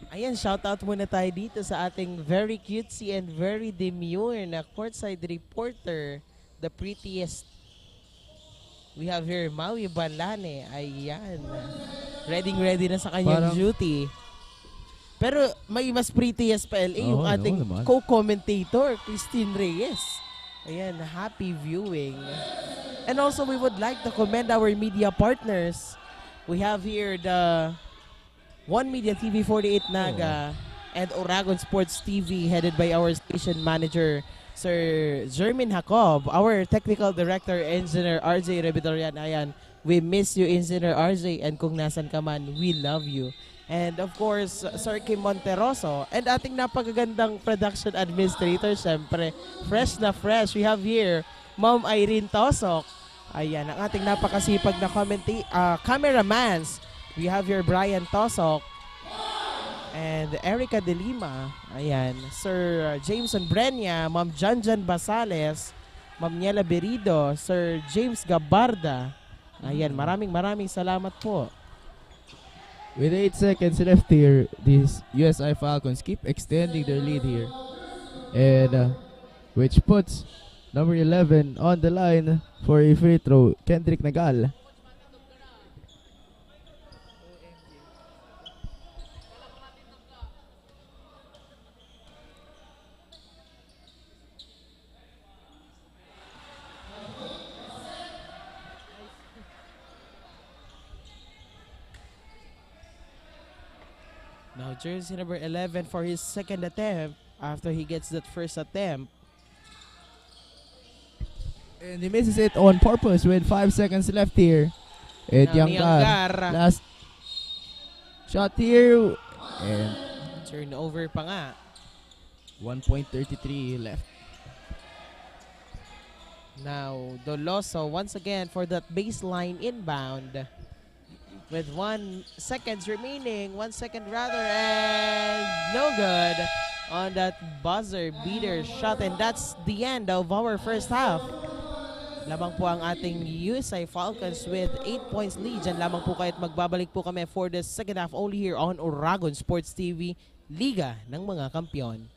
Ayan, shoutout muna tayo dito sa ating very cutesy and very demure na courtside reporter, the prettiest. We have here Maui Balane. Ayan. Ready na sa kanyang duty. Pero may mas prettiest pa LA, yung ating co-commentator, Christine Reyes. Ayan, happy viewing. And also, we would like to commend our media partners We have here the One Media TV 48 Naga and Oragon Sports TV headed by our station manager, Sir Jermin Jacob, our technical director, Engineer RJ Rebitorian. Ayan, we miss you, Engineer RJ, and kung nasan ka man, we love you. And of course, Sir Kim Monteroso, and ating napakagandang production administrator, syempre, fresh na fresh. We have here, Ma'am Irene Tosok. Ayan, ang ating napakasipag na cameramans. We have here Brian Tosok and Erica De Lima. Ayan, Sir Jameson Brenya, Ma'am Janjan Basales, Ma'am Niela Berido, Sir James Gabarda. Ayan, maraming salamat po. With 8 seconds left here, these USI Falcons keep extending their lead here. And which puts number 11 on the line for a free throw, Kendrick Nagal. Now jersey number 11 for his second attempt after he gets that first attempt. And he misses it on purpose with 5 seconds left here. And Yanggar, last shot here. And turnover pa nga. 1.33 left. Now Doloso once again for that baseline inbound. With 1 second remaining, 1 second rather, and no good on that buzzer beater shot. And that's the end of our first half. Lamang po ang ating USI Falcons with 8 points lead. Diyan lamang po kayo at magbabalik po kami for the second half only here on Oragon Sports TV, Liga ng mga Kampiyon.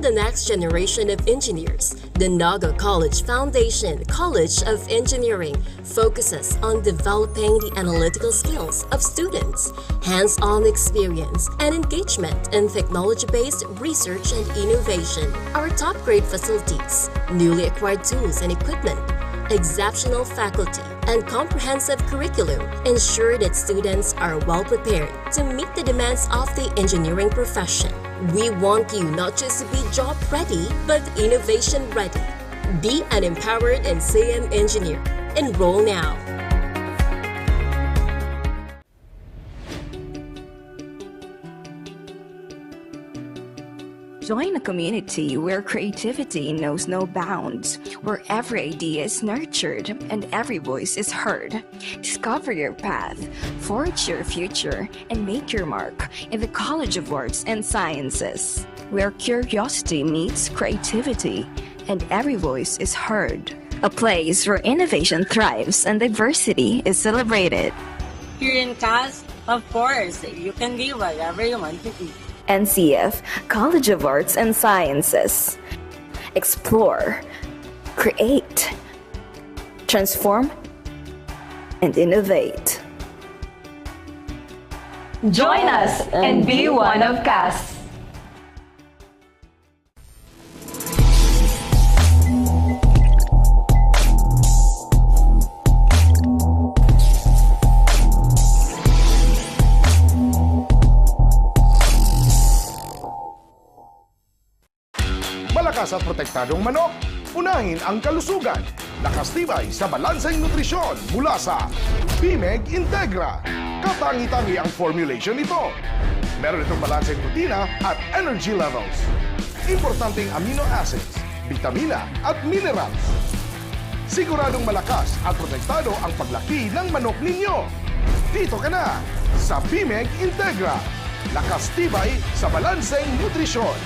the next generation of engineers, the Naga College Foundation College of Engineering focuses on developing the analytical skills of students, hands-on experience, and engagement in technology-based research and innovation. Our top-grade facilities, newly acquired tools and equipment, exceptional faculty, and comprehensive curriculum ensure that students are well prepared to meet the demands of the engineering profession. We want you not just to be job ready, but innovation ready. Be an empowered and CM engineer. Enroll now. Join a community where creativity knows no bounds, where every idea is nurtured and every voice is heard. Discover your path, forge your future, and make your mark in the College of Arts and Sciences, where curiosity meets creativity and every voice is heard. A place where innovation thrives and diversity is celebrated. Here in CAS, of course, you can be whatever you want to be. NCF College of Arts and Sciences. Explore, create, transform, and innovate. Join us and be one of CAS. Malakas at protektadong manok, unahin ang kalusugan. Nakastibay sa balanseng nutrisyon mula sa BMEG Integra. Katangi-tangi ang formulation nito. Meron itong balanseng protina at energy levels. Importanteng amino acids, vitamina at minerals. Siguradong malakas at protektado ang paglaki ng manok ninyo. Dito ka na sa BMEG Integra. Nakastibay sa balanseng nutrisyon.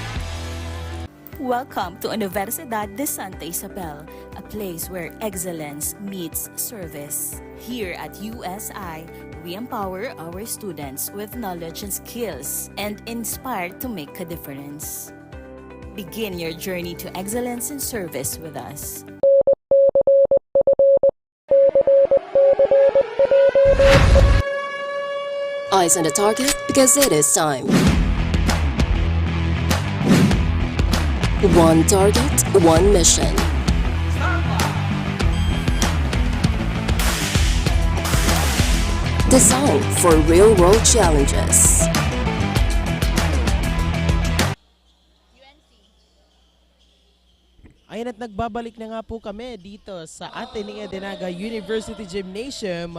Welcome to Unibersidad de Sta, Isabel, a place where excellence meets service. Here at USI, we empower our students with knowledge and skills and inspire to make a difference. Begin your journey to excellence in service with us. Eyes on the target because it is time. One target, one mission. Designed for real-world challenges. Ayan at nagbabalik na nga po kami dito sa Ateneo de Naga University Gymnasium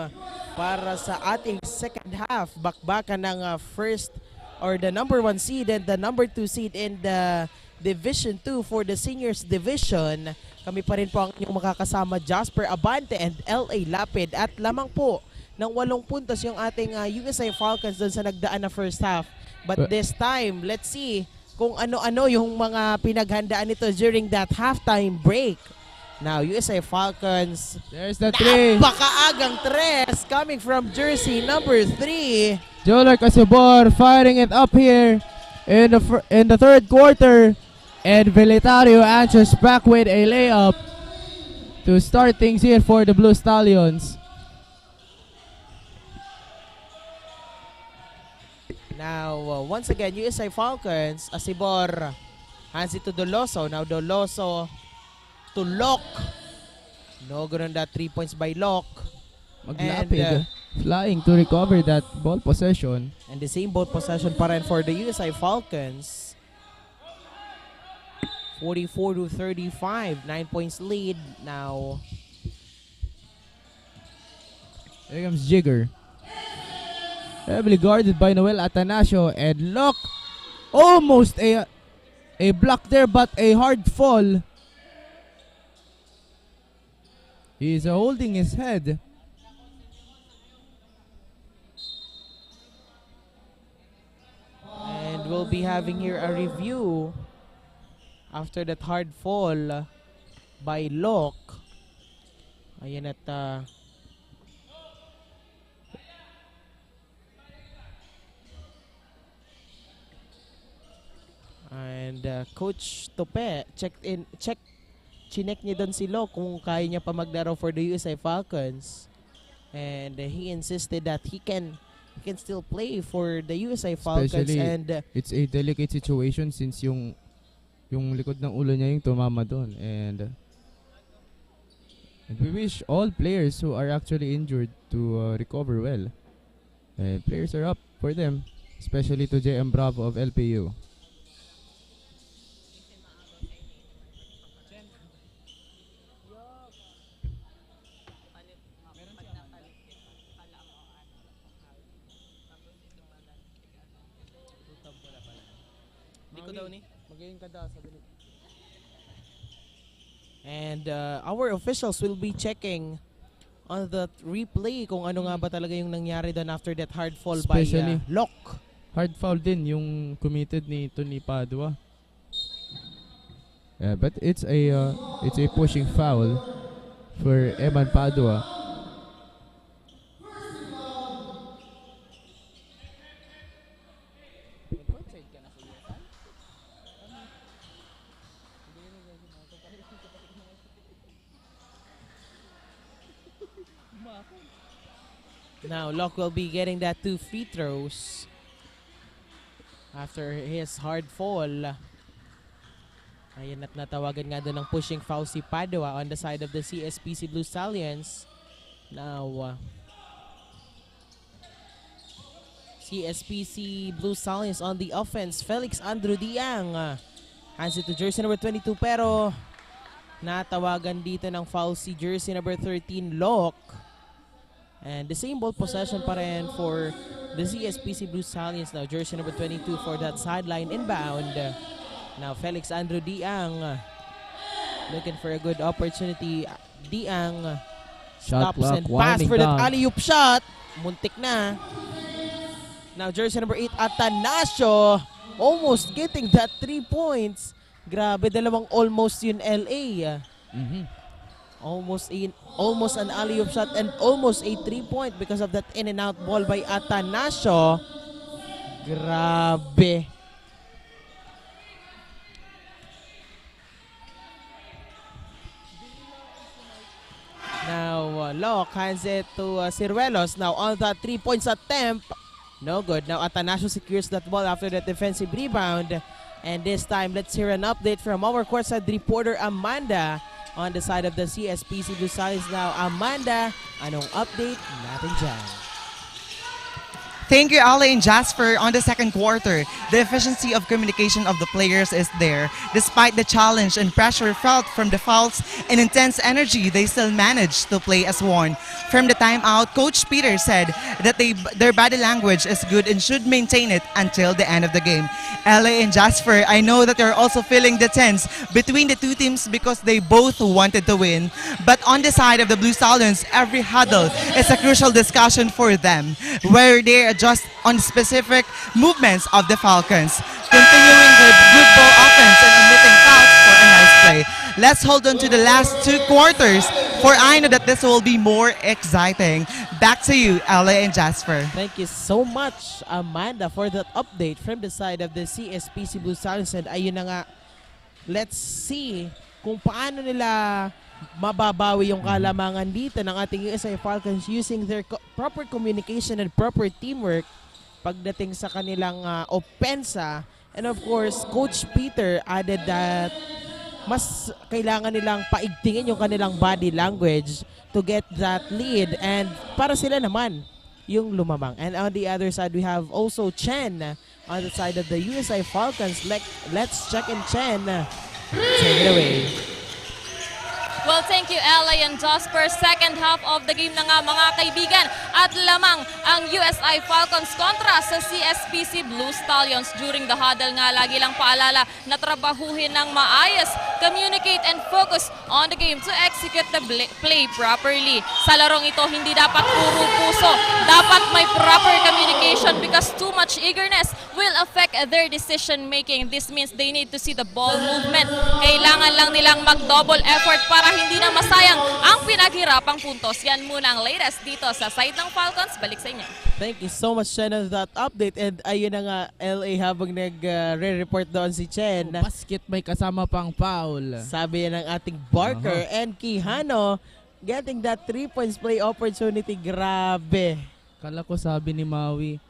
para sa ating second half. Bakbakan ng first or the number 1 seed and the number 2 seed in the Division 2 for the Seniors Division. Kami pa rin po ang inyong makakasama, Jasper Abante and LA Lapid. At lamang po ng 8 puntos yung ating USA Falcons doon sa nagdaan na first half. But this time, let's see kung ano-ano yung mga pinaghandaan nito during that halftime break. Now, USA Falcons. There's the 3. Napakaagang 3 coming from jersey number 3. Joler Casibor firing it up here in the third quarter. And Veletario answers back with a layup to start things here for the Blue Stallions. Now, once again, USA Falcons, Asibor hands it to Doloso. Now, Doloso to Locke. No good on that 3 points by Locke. Maglapid, flying to recover that ball possession. And the same ball possession pa rin for the USA Falcons. 44-35, 9 points lead. Now, here comes Jigger. Heavily guarded by Noel Atanasio, and look, almost a block there, but a hard fall. He's holding his head. And we'll be having here a review after that hard fall by Locke. Ayan at and Coach Tope chinek niya doon si Lo kung kaya niya pa maglaro for the USA Falcons. And he insisted that he can still play for the USA Falcons. Especially, and it's a delicate situation since yung likod ng ulo niya yung tumama doon. And we wish all players who are actually injured to recover well. And players are up for them, especially to JM Bravo of LPU. And our officials will be checking on the replay kung ano nga ba talaga yung nangyari doon after that hard fall Especially by Lok. Hard foul din yung committed ni Tony Padua. But it's a pushing foul for Eman Padua. Now, Locke will be getting that 2 free throws after his hard fall. Ayan at natawagan nga doon ng pushing foul si Padua on the side of the CSPC Blue Stallions. Now, CSPC Blue Stallions on the offense. Felix Andrew Diang hands it to jersey number 22 pero natawagan dito ng foul si jersey number 13 Locke. And the same ball possession pa rin for the CSPC Blue Stallions now. Jersey number 22 for that sideline inbound. Now Felix Andrew Diang looking for a good opportunity. Diang stops and pass for that alley-oop shot. Muntik na. Now jersey number 8 Ateneo almost getting that 3 points. Grabe, dalawang almost yun LA. Almost an alley-oop shot and almost a 3-point because of that in and out ball by Ateneo. Grabe. Now Locke hands it to Ciruelos. Now on that 3 points attempt, no good. Now Ateneo secures that ball after that defensive rebound. And this time, let's hear an update from our courtside reporter Amanda on the side of the CSPC Blue Stallions. Now, Amanda, anong update natin dyan? Thank you, Ale and Jasper. On the second quarter, the efficiency of communication of the players is there. Despite the challenge and pressure felt from the fouls and intense energy, they still managed to play as one. From the timeout, Coach Peter said that their body language is good and should maintain it until the end of the game. Ale and Jasper, I know that you're also feeling the tense between the two teams because they both wanted to win. But on the side of the Blue Stallions, every huddle is a crucial discussion for them, where they adjust on specific movements of the Falcons, continuing the good ball offense and omitting fouls for a nice play. Let's hold on to the last 2 quarters, for I know that this will be more exciting. Back to you, Ale and Jasper. Thank you so much, Amanda, for that update from the side of the CSPC Blue Stallions. And ayun na nga, let's see kung paano nila mababawi yung kalamangan dito ng ating USA Falcons using their proper communication and proper teamwork pagdating sa kanilang opensa. And of course, Coach Peter added that mas kailangan nilang paigtingin yung kanilang body language to get that lead and para sila naman yung lumamang. And on the other side, we have also Chen on the side of the USA Falcons. Let's check in Chen. Take it away. Well, thank you, LA and Jasper. Second half of the game na nga, mga kaibigan. At lamang ang USI Falcons kontra sa CSPC Blue Stallions. During the huddle nga, lagi lang paalala na trabahuhin ng maayos, communicate and focus on the game to execute the play properly. Sa larong ito, hindi dapat puro puso. Dapat may proper communication variation because too much eagerness will affect their decision making. This means they need to see the ball movement. Kailangan lang nilang mag-double effort para hindi na masayang ang pinaghirapang puntos. Yan muna ang latest dito sa side ng Falcons. Balik sa inyo. Thank you so much, Chen, on that update. And ayun na nga, LA habang nag-re-report doon si Chen. Basket may kasama pang foul. Sabi yan ng ating Barker and Quijano getting that 3 points play opportunity. Grabe. Kala ko sabi ni Maui.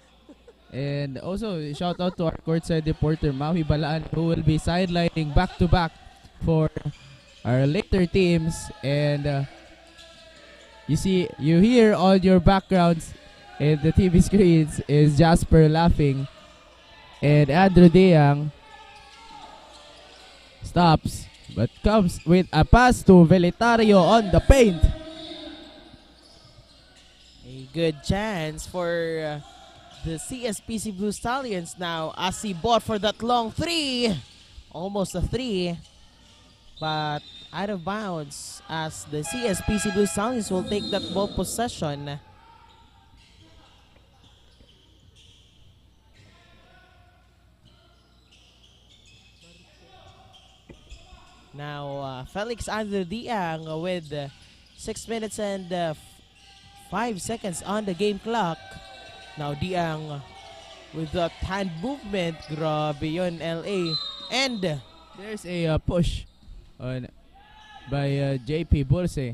And also, shout out to our courtside reporter, Maui Balaan, who will be sidelining back-to-back for our later teams. And you hear on your backgrounds and the TV screens is Jasper laughing. And Andrew Deang stops, but comes with a pass to Velitario on the paint. A good chance for the CSPC Blue Stallions now as he bought for that long three. Almost a three, but out of bounds as the CSPC Blue Stallions will take that ball possession. Now, Felix Andrew Diang with 6 minutes and 5 seconds on the game clock. Now, Diang with that hand movement. Grabe yun, LA. And there's a push on by JP Burse.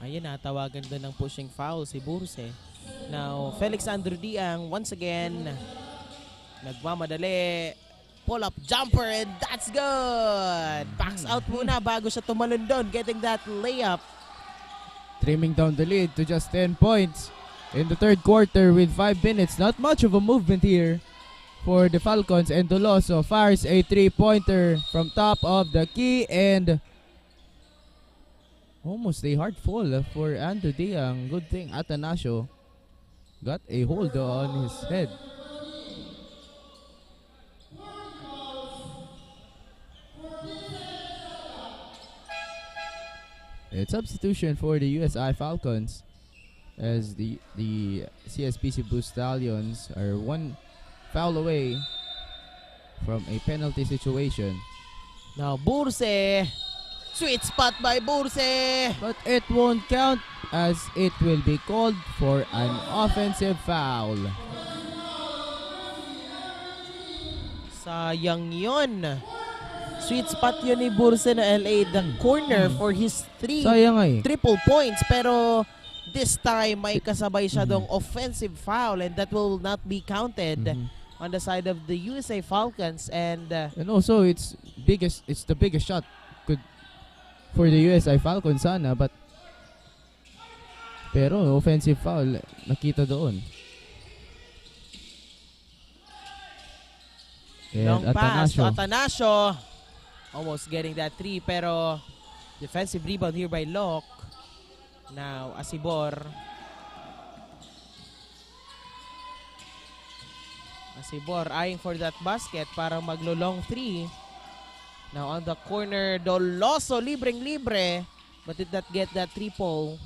Ayun, natawagan doon ng pushing foul si Burse. Now, Felix Andrew Diang once again nagmamadali, pull up jumper, and that's good. Backs out muna bago siya tumalon doon, getting that layup. Trimming down the lead to just 10 points in the third quarter with 5 minutes. Not much of a movement here for the Falcons, and Doloso fires a 3-pointer from top of the key, and almost a hard fall for Andrew Diang. Good thing Ateneo got a hold on his head. A substitution for the USI Falcons as the CSPC Blue Stallions are one foul away from a penalty situation. Now Burse, sweet spot by Burse, but it won't count as it will be called for an offensive foul. Sayang yun. Sweet spot yun ni Burse na LA, the corner for his triple points. Pero this time may kasabay siya dong offensive foul, and that will not be counted on the side of the USA Falcons. And also it's the biggest shot for the USI Falcons sana, pero offensive foul nakita doon. Long pass to Ateneo, almost getting that three, pero defensive rebound here by Locke. Now Asibor eyeing for that basket para maglo-long three. Now on the corner, Doloso libreng-libre, but did not get that triple.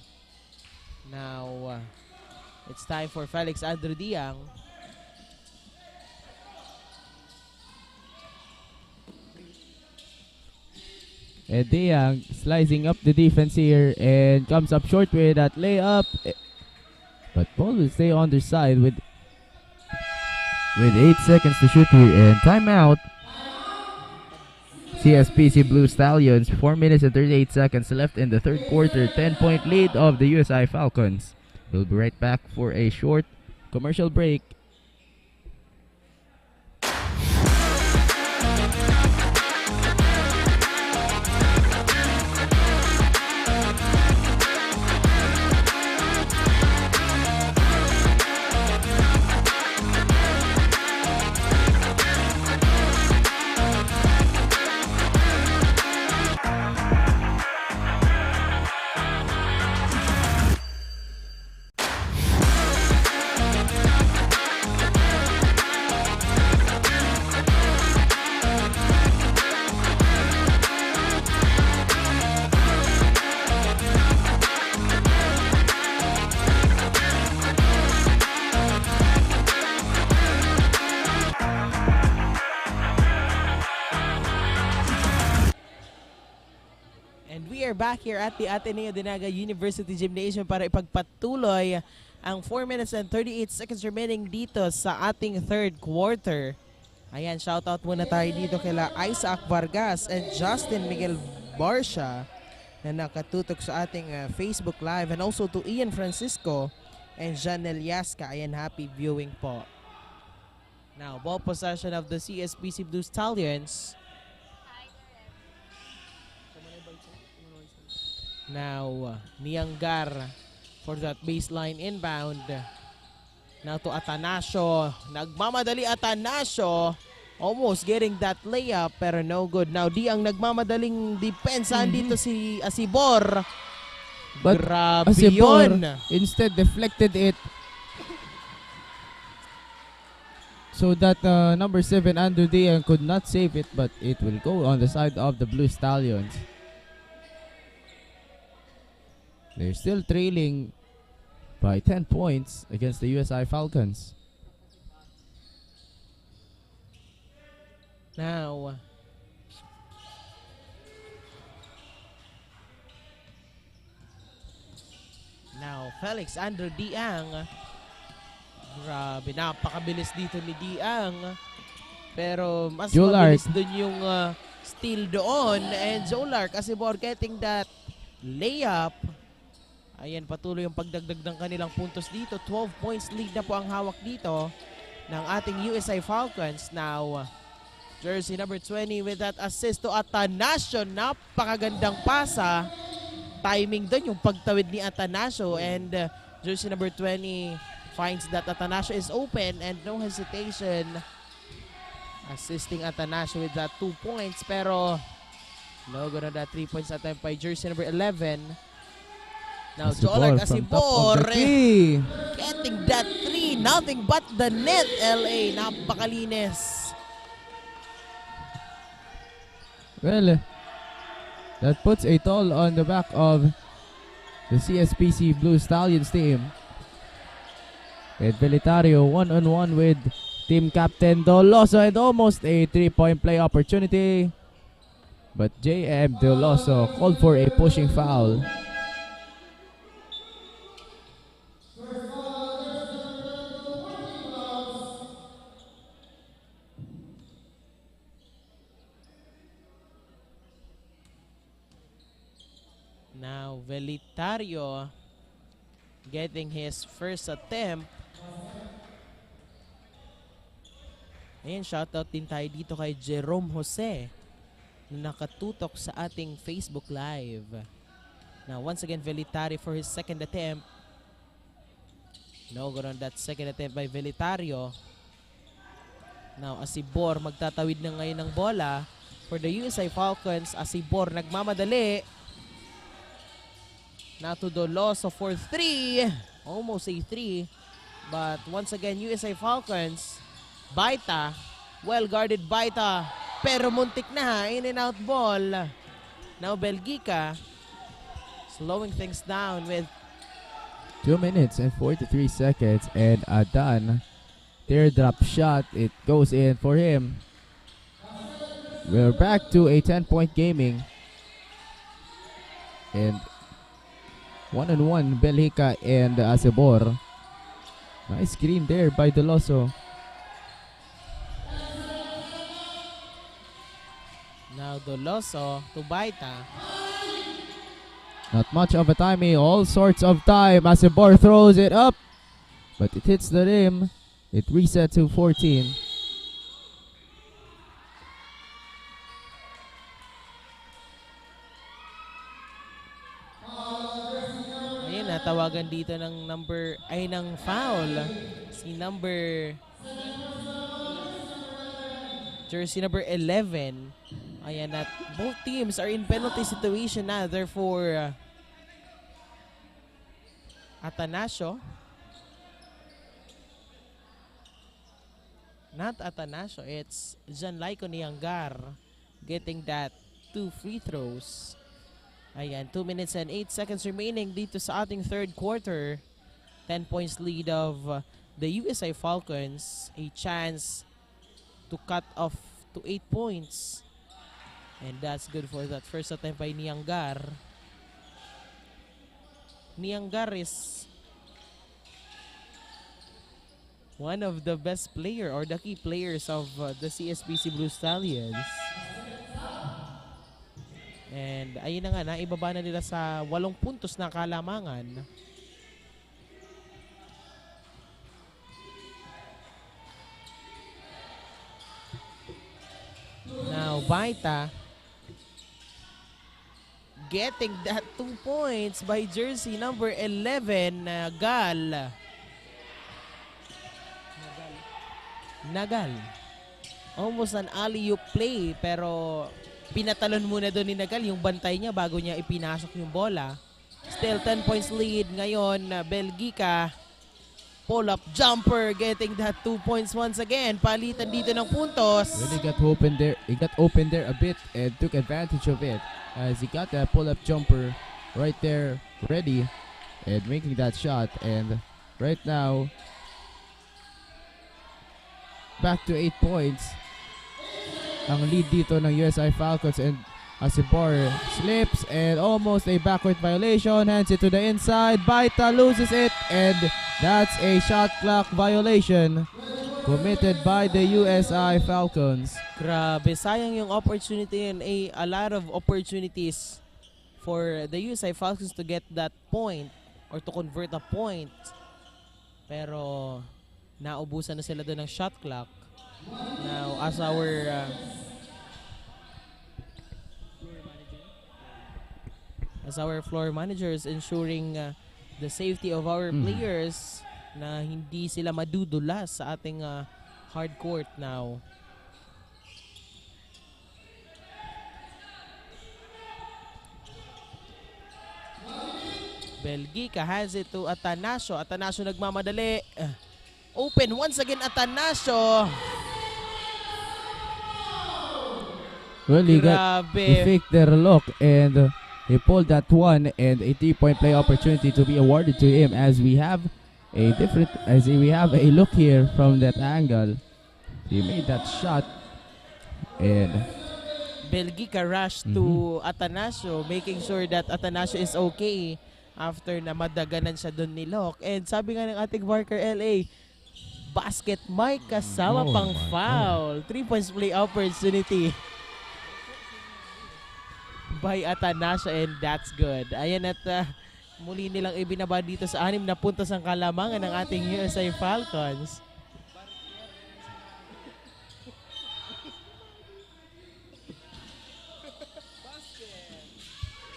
Now it's time for Felix Andrew Diang. And Diang slicing up the defense here and comes up short with that layup. But ball will stay on their side with 8 seconds to shoot here, and timeout. CSPC Blue Stallions, 4 minutes and 38 seconds left in the third quarter. 10-point lead of the USI Falcons. We'll be right back for a short commercial break. And we are back here at the Ateneo de Naga University Gymnasium para ipagpatuloy ang 4 minutes and 38 seconds remaining dito sa ating third quarter. Ayan, shoutout muna tayo dito kila Isaac Vargas and Justin Miguel Barcia na nakatutok sa ating Facebook Live, and also to Ian Francisco and Janel Yaska. Ayan, happy viewing po. Now, ball possession of the CSBC Blue Stallions. Now, Nianggar for that baseline inbound. Now to Atanasio. Nagmamadali Atanasio. Almost getting that layup pero no good. Now, di ang nagmamadaling depensa dito si Asibor. But grabe Asibor yun. Instead deflected it. So that number 7 Andrew Diang could not save it, but it will go on the side of the Blue Stallions. They're still trailing by 10 points against the USI Falcons. Now, Felix Andrew Diang. Grabe, napakabilis dito ni Diang. Pero mas mabilis dun yung steal doon. And Zolark, Asibor getting that layup. Ayan, patuloy yung pagdagdag ng kanilang puntos dito. 12 points lead na po ang hawak dito ng ating USI Falcons. Now, jersey number 20 with that assist to Atanasio. Napakagandang pasa. Timing doon yung pagtawid ni Atanasio. And jersey number 20 finds that Atanasio is open and no hesitation. Assisting Atanasio with that 2 points. Pero no good on that 3 points attempt by jersey number 11. Now, Jolark Asibor getting that 3. Nothing but the net, LA. Napakalinis. Well, that puts a toll on the back of the CSPC Blue Stallions team. With Velitario one-on-one with team captain Doloso, and almost a 3-point play opportunity. But JM Doloso called for a pushing foul. Now, Velitario getting his first attempt. Ayan, shoutout din tayo dito kay Jerome Jose na nakatutok sa ating Facebook Live. Now, once again, Velitario for his second attempt. No good on that second attempt by Velitario. Now, Asibor magtatawid na ngayon ng bola for the USI Falcons. Asibor nagmamadali. Now to Doloso for 3. Almost a 3. But once again, USI Falcons. Baita. Well guarded Baita. Pero muntik na. In and out ball. Now Belgica. Slowing things down with 2 minutes and 43 seconds. And Adan. Teardrop shot. It goes in for him. We're back to a 10-point gaming. And one-on-one, Belgica and Asibor. Nice screen there by Doloso. now Doloso to Baita. Not much of a timing, all sorts of time. Asibor throws it up, but it hits the rim. It resets to 14. Ayun, natawagan dito ng ng foul. Si jersey number 11. Ayan, at both teams are in penalty situation na. Therefore, Atanasio. Not Atanasio, it's Janlaiko Nianggar getting that 2 free throws. Ayan, 2 minutes and 8 seconds remaining dito sa ating third quarter. 10 points lead of the USI Falcons. A chance to cut off to 8 points. And that's good for that first attempt by Nianggar. Nianggar is one of the best player or the key players of the CSBC Blue Stallions. And ayun na nga, naibaba na nila sa 8 puntos na kalamangan. Now, Baita getting that 2 points by jersey number 11, Nagal. Almost an alley-oop play, pero pinatalon muna doon ni Nagal yung bantay niya bago niya ipinasok yung bola. Still 10 points lead ngayon, Belgica. Pull-up jumper getting that 2 points once again. Palitan dito ng puntos. Really got open there. He got open there a bit and took advantage of it as he got that pull-up jumper right there ready and making that shot. And right now, back to 8 points. Ang lead dito ng USI Falcons, and Asibar slips and almost a backward violation. Hands it to the inside. Baita loses it, and that's a shot clock violation committed by the USI Falcons. Grabe, sayang yung opportunity, and a lot of opportunities for the USI Falcons to get that point or to convert a point. Pero naubusan na sila doon ng shot clock. Now, as our floor managers ensuring the safety of our players na hindi sila madudulas sa ating hard court now. Belgica has it to Ateneo. Ateneo nagmamadali. Open once again, Ateneo. Well, he faked their look and he pulled that one, and a 3-point play opportunity to be awarded to him as we have a look here from that angle. He made that shot, and Belgica rushed to Ateneo, making sure that Ateneo is okay after na madaganan siya doon ni Locke. And sabi nga ng ating marker LA, basket may kasama pang foul. 3 points play opportunity by Ateneo, and that's good. Ayan, at muli nilang ibinaba dito sa 6 na puntos ang kalamangan ng ating USA Falcons.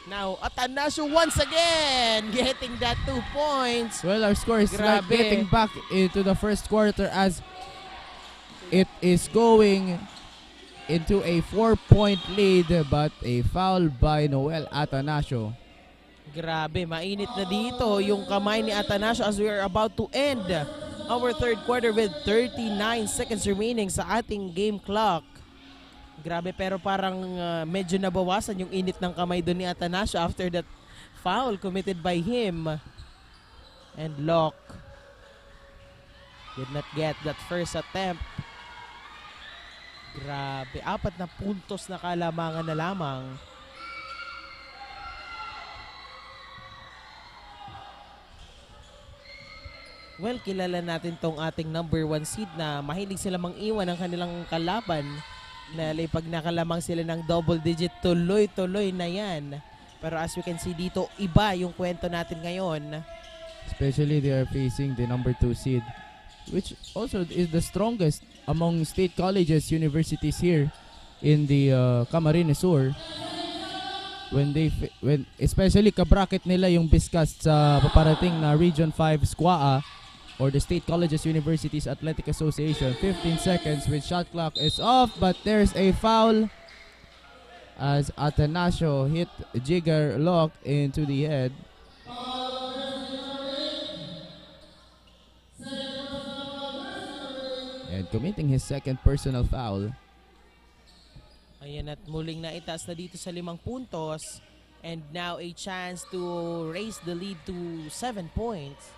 Now, Ateneo once again getting that 2 points. Well, our score is like getting back into the first quarter as it is going into a 4-point lead, but a foul by Noel Ateneo. Grabe, mainit na dito yung kamay ni Ateneo as we are about to end our third quarter with 39 seconds remaining sa ating game clock. Grabe, pero parang medyo nabawasan yung init ng kamay doon ni Ateneo after that foul committed by him. And Locke did not get that first attempt. Grabe, 4 na puntos na kalamangan na lamang. Well, kilala natin tong ating number 1 seed na mahilig sila mang-iwan ng kanilang kalaban. Na pag nakalamang sila ng double digit, tuloy-tuloy na yan. Pero as we can see dito, iba yung kwento natin ngayon. Especially they are facing the number 2 seed, which also is the strongest among state colleges, universities here in the Camarines Sur. When especially kabracket nila yung Biscas sa paparating na Region 5 SQUA or the State Colleges Universities Athletic Association. 15 seconds with shot clock is off, but there's a foul as Ateneo hit Jigger Locke into the head. And committing his second personal foul. Ayan, at muling naitaas na dito sa 5 puntos. And now a chance to raise the lead to 7 points.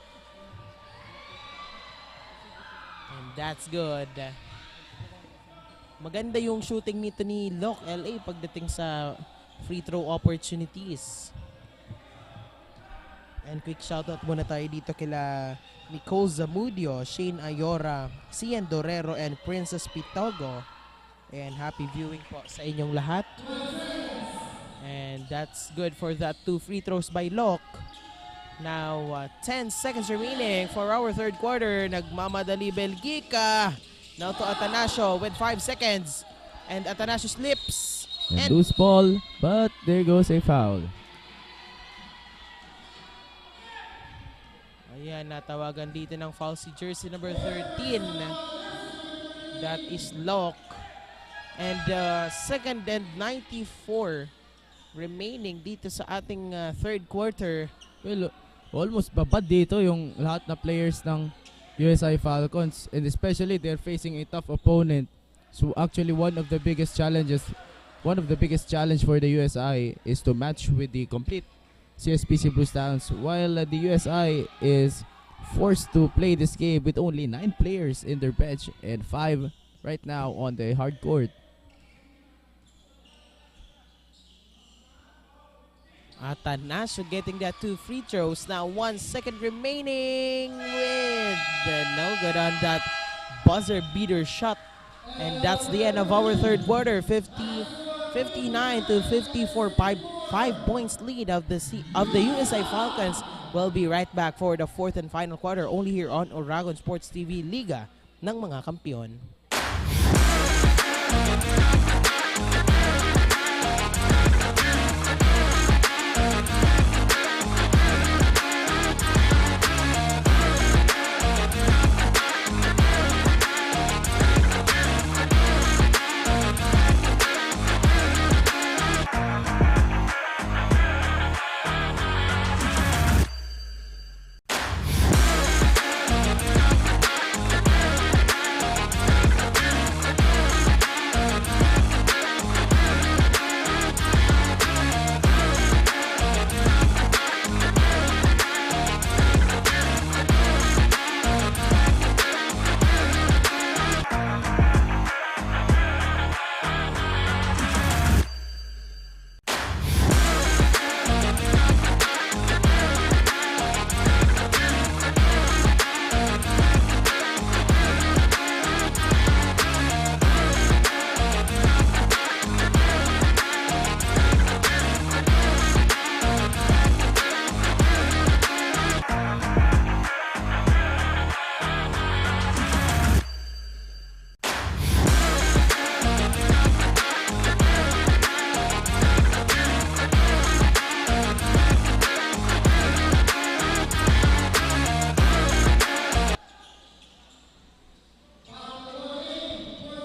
And that's good. Maganda yung shooting nito ni Lok LA pagdating sa free throw opportunities. And quick shoutout muna tayo dito kila Nicole Zamudio, Shane Ayora, Cian Dorero, and Princess Pitogo. And happy viewing po sa inyong lahat. And that's good for that 2 free throws by Lok. Now, 10 seconds remaining for our third quarter. Nagmamadali Belgica. Now to Atanasio with 5 seconds. And Atanasio slips. And loose ball, but there goes a foul. Ayan, natawagan dito ng foul si jersey number 13. That is Lok. And second and 94 remaining dito sa ating third quarter. Well, almost babad dito yung lahat na players ng USI Falcons, and especially they're facing a tough opponent. So actually one of the biggest challenge for the USI is to match with the complete CSPC Blue Stallions, while the USI is forced to play this game with only 9 players in their bench and 5 right now on the hard court. Atanasio getting that 2 free throws. Now 1 second remaining with no good on that buzzer beater shot. And that's the end of our third quarter. 59 to 54, 5 points lead of the USI Falcons. We'll be right back for the fourth and final quarter only here on Oragon Sports TV, Liga ng mga Kampiyon.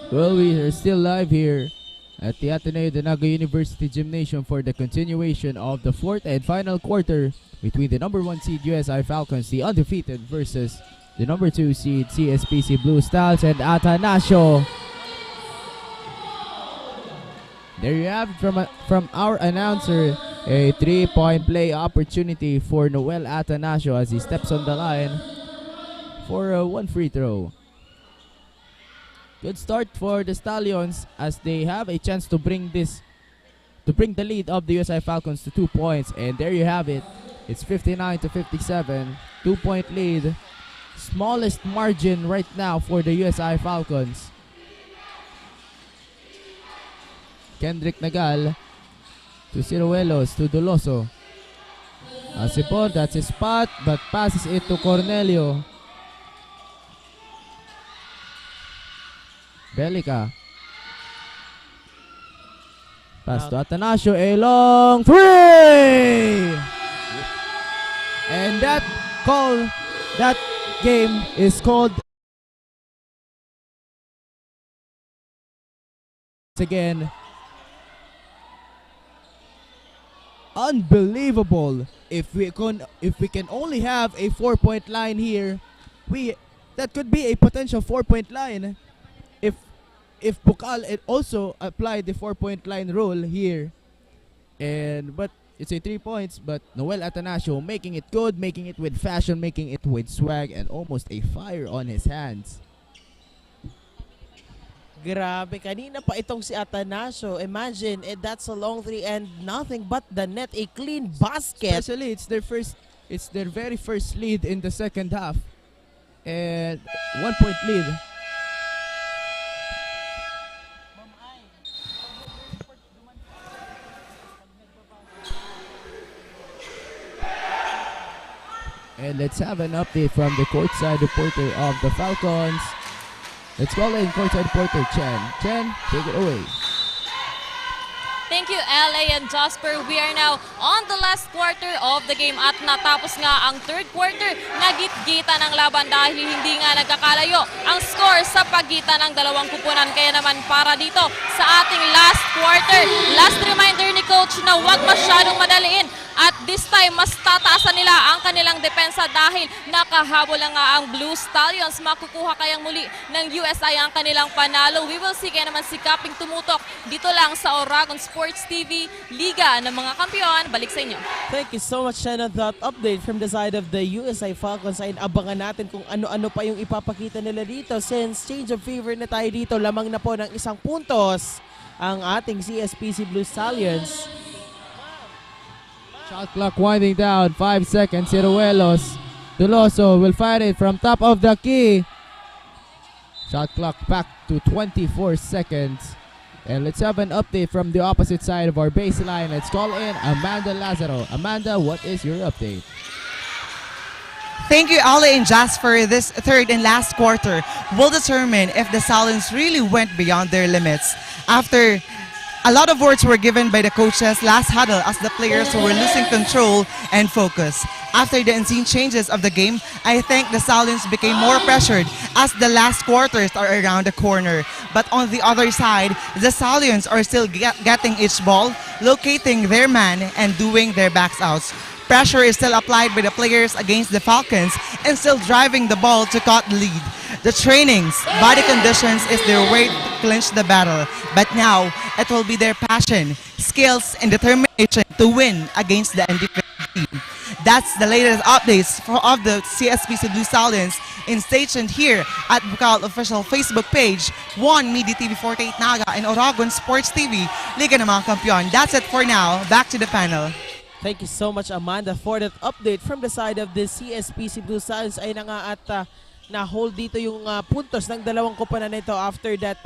Well, we are still live here at the Ateneo de Naga University Gymnasium for the continuation of the fourth and final quarter between the number 1 seed USI Falcons, the undefeated, versus the number 2 seed CSPC Blue Stars and Atanasio. There you have it from our announcer, a 3-point play opportunity for Noel Atanasio as he steps on the line for a 1 free throw. Good start for the Stallions as they have a chance to bring the lead of the USI Falcons to 2 points, and there you have it. It's 59 to 57, 2-point lead. Smallest margin right now for the USI Falcons. Kendrick Nagal to Ciruelos to Doloso. Asipon, that's his spot, but passes it to Cornelio. Belica. Pass to Atanasio, a long three! And that game is called again. Unbelievable. If we can only have a 4-point line here, that could be a potential 4-point line if Bucal also applied the 4-point line rule here. But it's a 3 points, but Noel Atanasio making it good, making it with fashion, making it with swag, and almost a fire on his hands. Grabe, kanina pa itong si Ateneo. Imagine, that's a long three and nothing but the net, a clean basket. Especially, it's their very first lead in the second half. And 1 point lead. And let's have an update from the courtside reporter of the Falcons. Let's call in courtside reporter Chen. Chen, take it away. Thank you, LA and Jasper. We are now on the last quarter of the game at natapos nga ang third quarter. Nagit-gitan ang laban dahil hindi nga nagkakalayo ang score sa pagitan ng dalawang kupunan. Kaya naman para dito sa ating last quarter, last reminder ni Coach na huwag masyadong madaliin. At this time, mas tataasan nila ang kanilang depensa dahil nakahabol lang nga ang Blue Stallions. Makukuha kayang muli ng USI ang kanilang panalo. We will see kaya naman si Kaping tumutok dito lang sa Oragon Sports TV, Liga ng mga Kampiyon. Balik sa inyo. Thank you so much, Shannon. That update from the side of the USI Falcons. Ay abangan natin kung ano-ano pa yung ipapakita nila dito. Since change of favor na tayo dito, lamang na po ng 1 puntos ang ating CSPC Blue Stallions. Shot clock winding down, 5 seconds. Ciruelos. Duloso will fire it from top of the key. Shot clock back to 24 seconds. And let's have an update from the opposite side of our baseline. Let's call in Amanda Lazaro. Amanda, what is your update? Thank you, Ale and Jasper. This third and last quarter will determine if the Stallions really went beyond their limits. After a lot of words were given by the coaches last huddle as the players were losing control and focus. After the unseen changes of the game, I think the Stallions became more pressured as the last quarters are around the corner. But on the other side, the Stallions are still getting each ball, locating their man, and doing their backs outs. Pressure is still applied by the players against the Falcons and still driving the ball to cut the lead. The trainings, body conditions is their way to clinch the battle. But now, it will be their passion, skills, and determination to win against the undefeated team. That's the latest updates of the CSPC Blue Stallions in stationed here at Bucal official Facebook page, One Media TV 48 Naga, and Oragon Sports TV, Liga ng mga Kampiyon. That's it for now. Back to the panel. Thank you so much, Amanda, for that update from the side of the CSPC Blue Stallions. Ay na nga at na-hold dito yung puntos ng dalawang koponan nito after that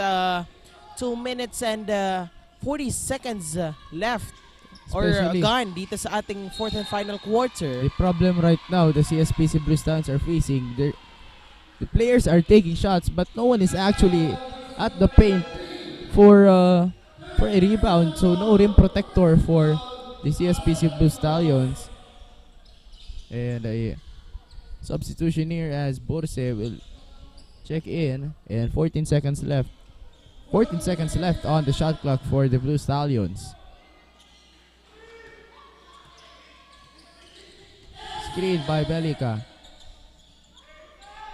2 minutes and 40 seconds left or gone dito sa ating fourth and final quarter. The problem right now the CSPC Blue Stallions are facing, the players are taking shots but no one is actually at the paint for a rebound, so no rim protector for the CSPC Blue Stallions. And substitution here as Borse will check in, and 14 seconds left. 14 seconds left on the shot clock for the Blue Stallions. Screen by Belica.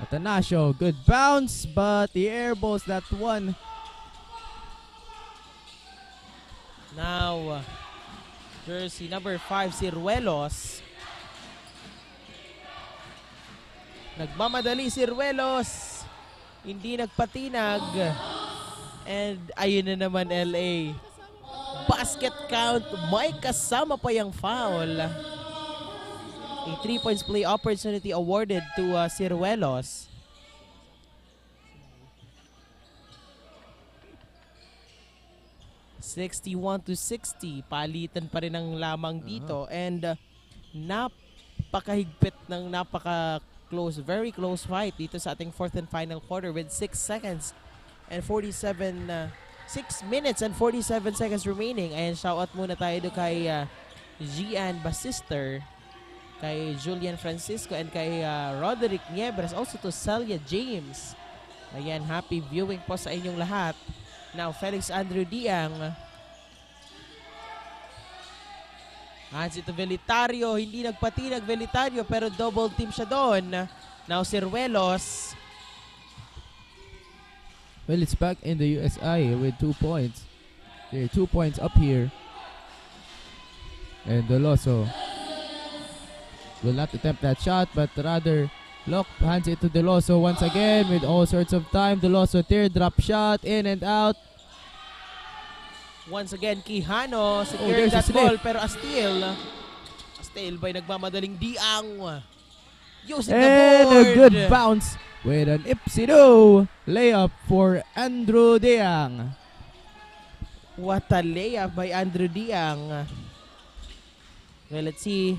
Ateneo, good bounce, but the air balls that one. Now, jersey number 5, Ciruelos. Nagmamadali Ciruelos. Hindi nagpatinag. And ayun na naman LA. Basket count. May kasama pa yung foul. A 3 points play opportunity awarded to Ciruelos. (61-60). Palitan pa rin ang lamang dito. And napakahigpit ng napaka-close, very close fight dito sa ating fourth and final quarter with 6 minutes and 47 seconds remaining. Ayan, shoutout muna tayo kay Gian Basister, kay Julian Francisco, and kay Roderick Niebres, also to Celia James. Ayan, happy viewing po sa inyong lahat. Now, Felix Andrew Diang. Ito Velitario, hindi nagpatinag Velitario pero double team siya doon. Now, Ciruelos. Well, it's back in the USI with 2 points. There are 2 points up here. And Doloso will not attempt that shot, but rather Lock hands it to Doloso once again with all sorts of time. Doloso teardrop shot, in and out. Once again, Quijano securing that ball, pero a steal by nagmamadaling Diang. Using the And board. a good bounce with an Ipsido layup for Andrew Diang. What a layup by Andrew Diang. Well, let's see.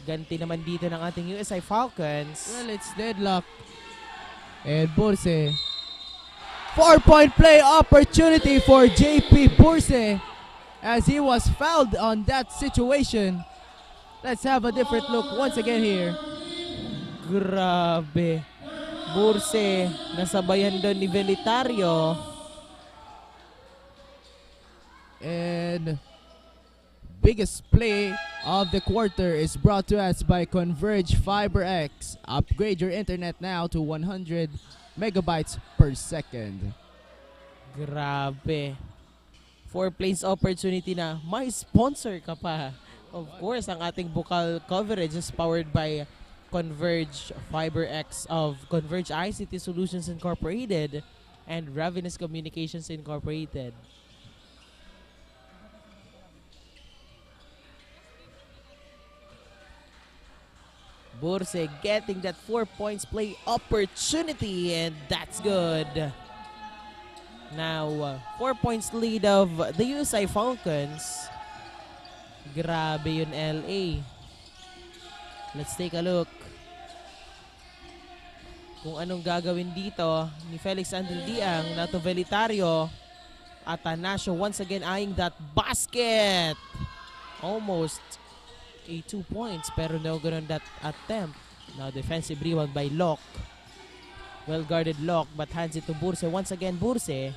Ganti naman dito ng ating USI Falcons. Well, it's deadlock. And Burse. 4-point play opportunity for JP Burse as he was fouled on that situation. Let's have a different look once again here. Grabe. Burse, nasabayan doon ni Velitario. And biggest play of the quarter is brought to us by Converge FiberX. Upgrade your internet now to 100 megabytes per second. Grabe. 4 plays opportunity na. May sponsor ka pa. Of course, ang ating Bucal coverage is powered by Converge FiberX of Converge ICT Solutions Incorporated and Ravenous Communications Incorporated. Burse getting that 4 points play opportunity, and that's good. Now, 4 points lead of the USI Falcons. Grabe yun, LA. Let's take a look kung anong gagawin dito ni Felix Andrew Diang. Now to Velitario. Ateneo once again eyeing that basket. Almost a 2 points pero no good on that attempt. Now defensive rebound by Locke. Well guarded Locke but hands it to Burse. Once again Burse.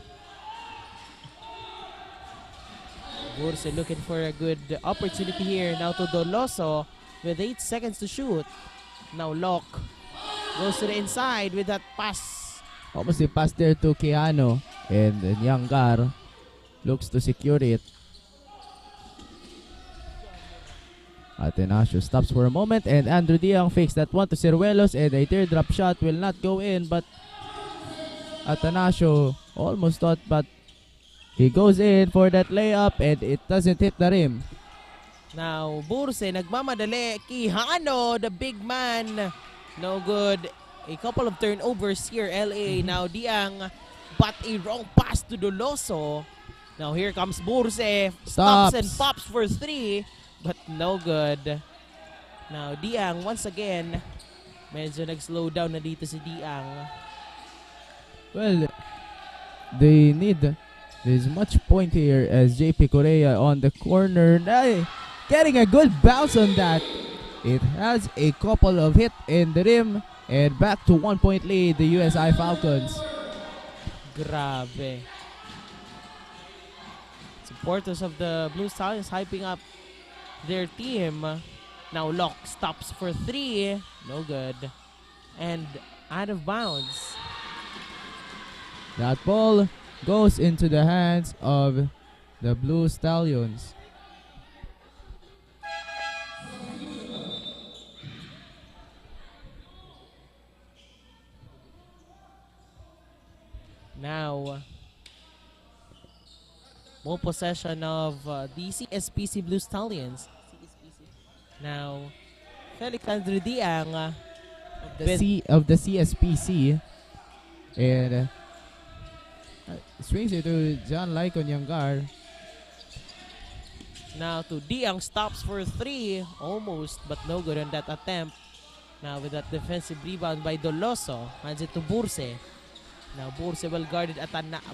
Burse looking for a good opportunity here. Now to Doloso with 8 seconds to shoot. Now Locke goes to the inside with that pass. Almost a pass there to Keanu. And Yangar looks to secure it. Ateneo stops for a moment and Andrew Diang fakes that one to Ciruelos and a teardrop shot will not go in, but Ateneo almost thought, but he goes in for that layup and it doesn't hit the rim. Now Burse nagmamadali. Quijano, the big man, no good. A couple of turnovers here, LA. Now Diang, but a wrong pass to Doloso. Now here comes Burse. Stops and pops for 3. But no good. Now, Diang, once again, medyo nag-slow down na dito si Diang. Well, they need, there's much point here as JP Correa on the corner. Getting a good bounce on that. It has a couple of hits in the rim. And back to 1 point lead, the USI Falcons. Grabe. Supporters of the Blue Stallions hyping up their team. Now Locke stops for 3. No good. And out of bounds. That ball goes into the hands of the Blue Stallions. Now, more possession of the CSPC Blue Stallions. Now, Felix Andrew Diang of the CSPC, and swings it to John Lycon Yangar. Now to Diang, stops for 3, almost, but no good on that attempt. Now with that defensive rebound by Doloso, hands it to Burse. Now Burse well guarded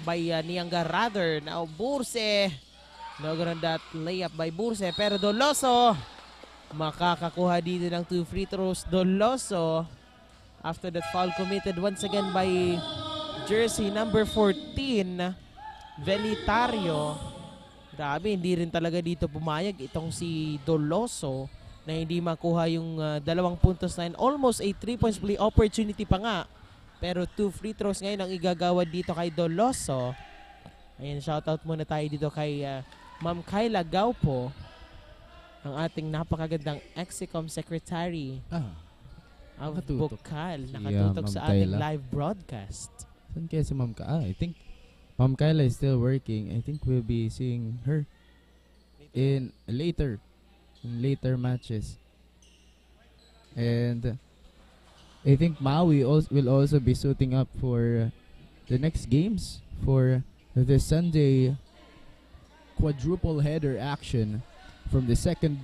by Niangar rather. Now Burse, no good on that layup by Burse, pero Doloso makakakuha dito ng 2 free throws. Doloso after that foul committed once again by jersey number 14, Velitario. Grabe, hindi rin talaga dito pumayag itong si Doloso na hindi makuha yung 2 puntos na yun. Almost a 3 points play opportunity pa nga. Pero 2 free throws ngayon ang igagawad dito kay Doloso. Ayan, shoutout muna tayo dito kay Ma'am Kyla Gaupo, ang ating napakagandang Exicom Secretary. of Nakatutok. Bucal. Si, Nakatutok Ma'am sa ating Kayla. live broadcast. Saan kaya si Ma'am Ka? I think Ma'am Kyla is still working. I think we'll be seeing her in later matches. And I think Maui will also be suiting up for the next games for the Sunday quadruple header action from the second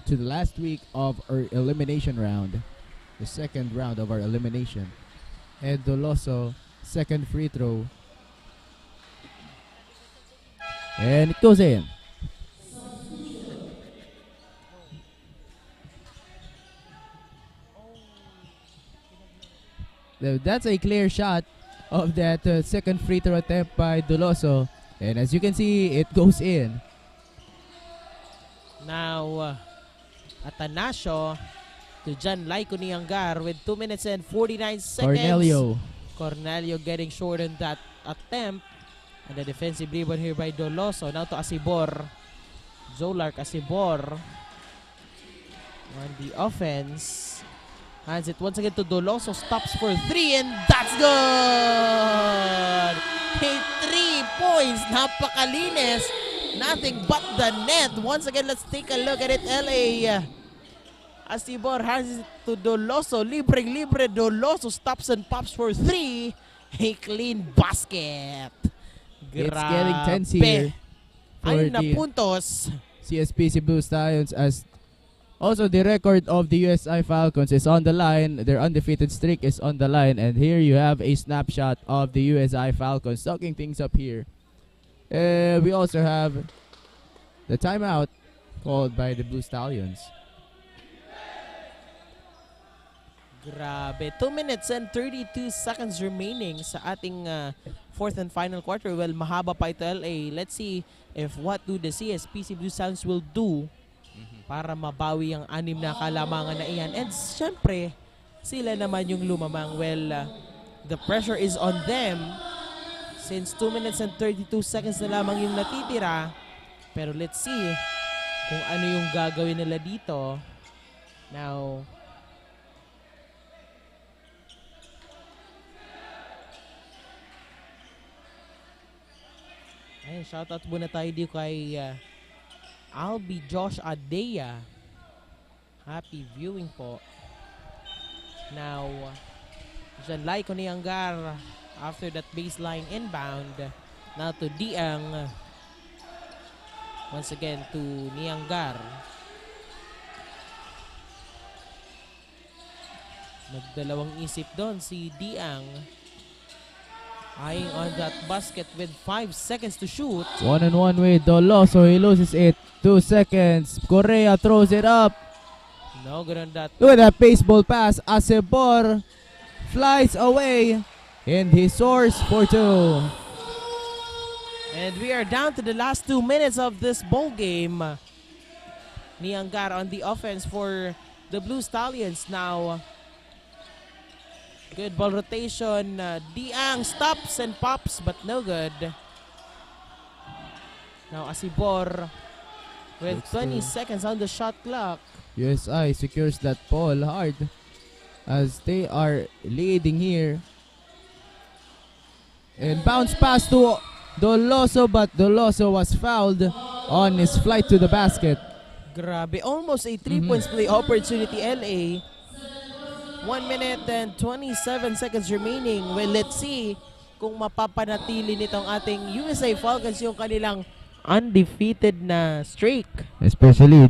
to the last week of our elimination round. The second round of our elimination. And Doloso, second free throw. And it goes in. That's a clear shot of that second free throw attempt by Doloso. And as you can see, it goes in. Now, Ateneo to John Laiko Niangar with 2 minutes and 49 seconds. Cornelio getting short on that attempt. And the defensive rebound here by Doloso. Now to Asibor. Zolark Asibor. On the offense. Hands it once again to Doloso. Stops for 3 and that's good! Hey, 3 points. Napakalinis. Nothing but the net. Once again, let's take a look at it. LA. Asibor hands it to Doloso. Libre Doloso stops and pops for 3. A clean basket. It's getting tense here for Ayun na the puntos. CSPC Blue Stallions, as also the record of the USI Falcons is on the line. Their undefeated streak is on the line. And here you have a snapshot of the USI Falcons sucking things up here. We also have the timeout called by the Blue Stallions. Grabe. 2 minutes and 32 seconds remaining sa ating fourth and final quarter. Well, mahaba pa ito, LA. Let's see if what do the CSPC Blue Sounds will do para mabawi ang 6 na kalamangan na iyan. And syempre, sila naman yung lumamang. Well, the pressure is on them since 2 minutes and 32 seconds na lamang yung natitira. Pero let's see kung ano yung gagawin nila dito. Now, ayun, shoutout muna tayo dito kay Albi Josh Adea. Happy viewing po. Now, John Laiko Niangar after that baseline inbound. Now to Diang. Once again to Niangar. Nagdalawang isip doon si Diang. Eyeing on that basket with 5 seconds to shoot. 1-on-1 with Doloso. He loses it. 2 seconds. Correa throws it up. No good on that. Look at that baseball pass. Asebor flies away. And he soars for 2. And we are down to the last 2 minutes of this ball game. Niangar on the offense for the Blue Stallions now. Good ball rotation. Diang stops and pops but no good. Now Asibor with 20 seconds on the shot clock. USI secures that ball hard as they are leading here. And bounce pass to Doloso, but Doloso was fouled on his flight to the basket. Grabe, almost a 3 points play opportunity, LA. 1 minute and 27 seconds remaining. Well, let's see kung mapapanatili nitong ating USA Falcons yung kanilang undefeated na streak. Especially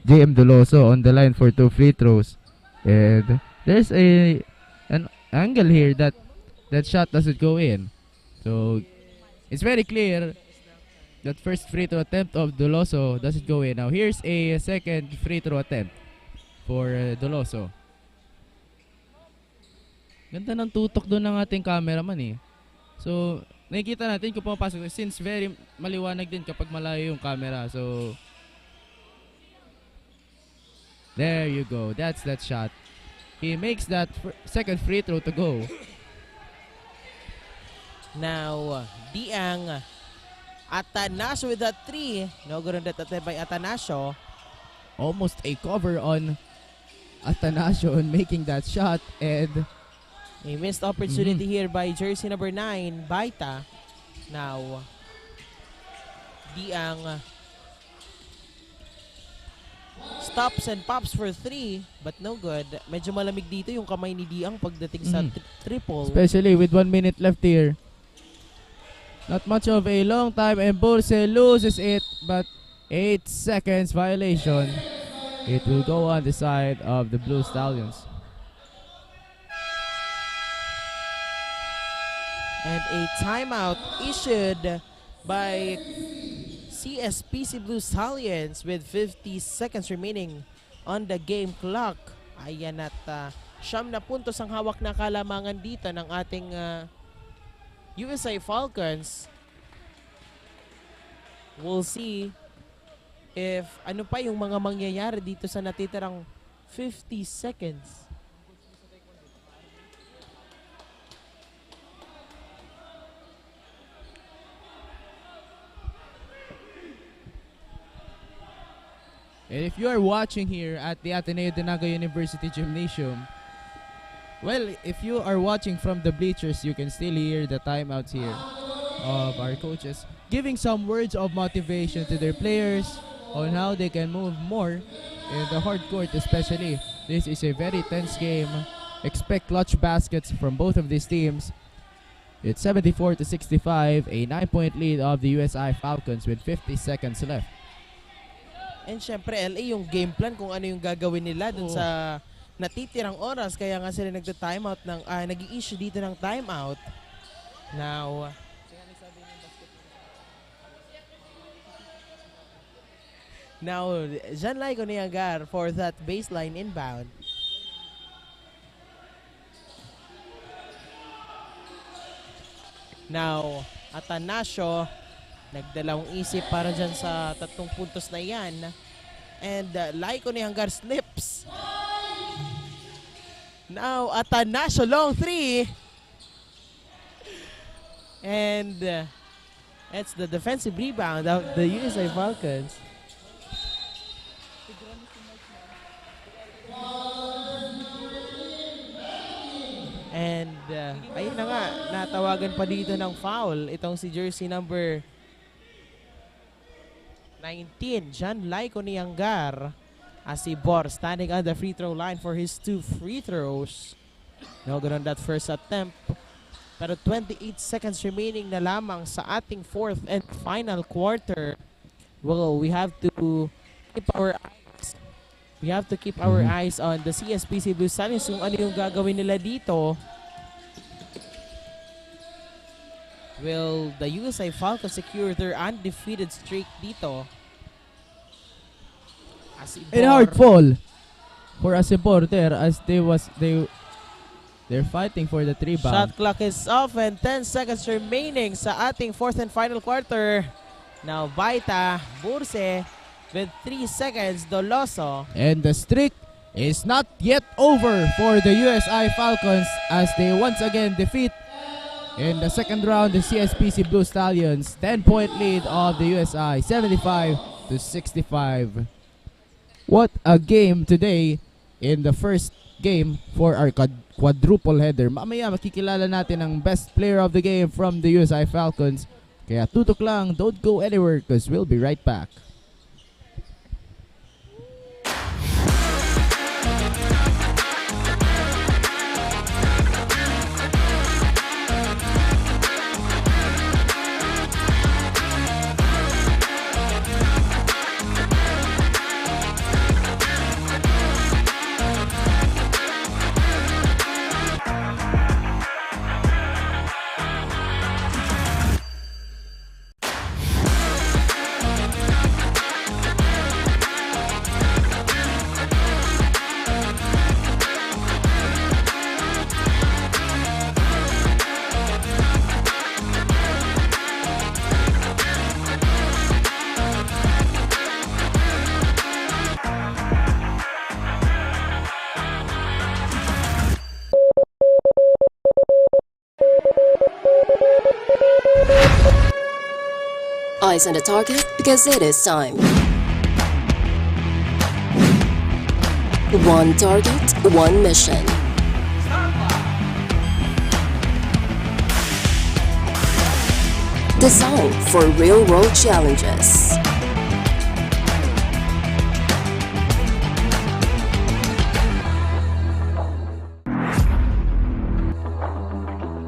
JM Doloso on the line for 2 free throws. And there's an angle here that shot doesn't go in. So it's very clear that first free throw attempt of Doloso doesn't go in. Now here's a second free throw attempt for Doloso. Ganda ng tutok doon ng ating cameraman eh. So, nakikita natin kung pumapasok. Since very maliwanag din kapag malayo yung camera. So, there you go. That's that shot. He makes that second free throw to go. Now, Diang. Ateneo with that 3. No good on that attempt by Ateneo. Almost a cover on Ateneo making that shot, and a missed opportunity here by jersey number 9, Baita. Now, Diang stops and pops for 3, but no good. Medyo malamig dito yung kamay ni Diang pagdating sa triple. Especially with 1 minute left here. Not much of a long time, and Bulse loses it, but 8 seconds violation. It will go on the side of the Blue Stallions. And a timeout issued by CSPC Blue Stallions with 50 seconds remaining on the game clock. Ayan at 9 na puntos ang hawak na kalamangan dito ng ating USA Falcons. We'll see if ano pa yung mga mangyayari dito sa natitirang 50 seconds. And if you are watching here at the Ateneo de Naga University Gymnasium, well, if you are watching from the bleachers, you can still hear the timeouts here of our coaches giving some words of motivation to their players on how they can move more in the hard court especially. This is a very tense game. Expect clutch baskets from both of these teams. It's 74-65, a 9-point lead of the USI Falcons with 50 seconds left. And syempre, LA yung game plan kung ano yung gagawin nila dun sa natitirang oras. Kaya nga sila nagta-timeout ng, nag-i-issue dito ng timeout. Now, Jan Laiko Niagar for that baseline inbound. Now, Ateneo nagdalawang isip para dyan sa 3 puntos na yan. And Laiko Niagar slips. Now, Ateneo long 3. And it's the defensive rebound of the USA Falcons. And ayun na nga, natawagan pa dito ng foul itong si jersey number 19, Jan Laiko Niagar, as si Bor standing on the free throw line for his 2 free throws. No good on that first attempt. Pero 28 seconds remaining na lamang sa ating 4th and final quarter. Well, we have to keep our eyes on the CSPC Blue Stallions kung ano yung gagawin nila dito. Will the USA Falcons secure their undefeated streak dito? A hard fall for a supporter as they're fighting for the 3-bound. Shot clock is off and 10 seconds remaining sa ating 4th and final quarter. Now Baita, Burse with 3 seconds, Doloso. And the streak is not yet over for the USI Falcons as they once again defeat in the second round the CSPC Blue Stallions. 10-point lead of the USI, 75-65. What a game today in the first game for our quadruple header. Mamaya makikilala natin ang best player of the game from the USI Falcons. Kaya tutok lang, don't go anywhere because we'll be right back. Eyes on the target because it is time. One target, one mission. Designed for real-world challenges.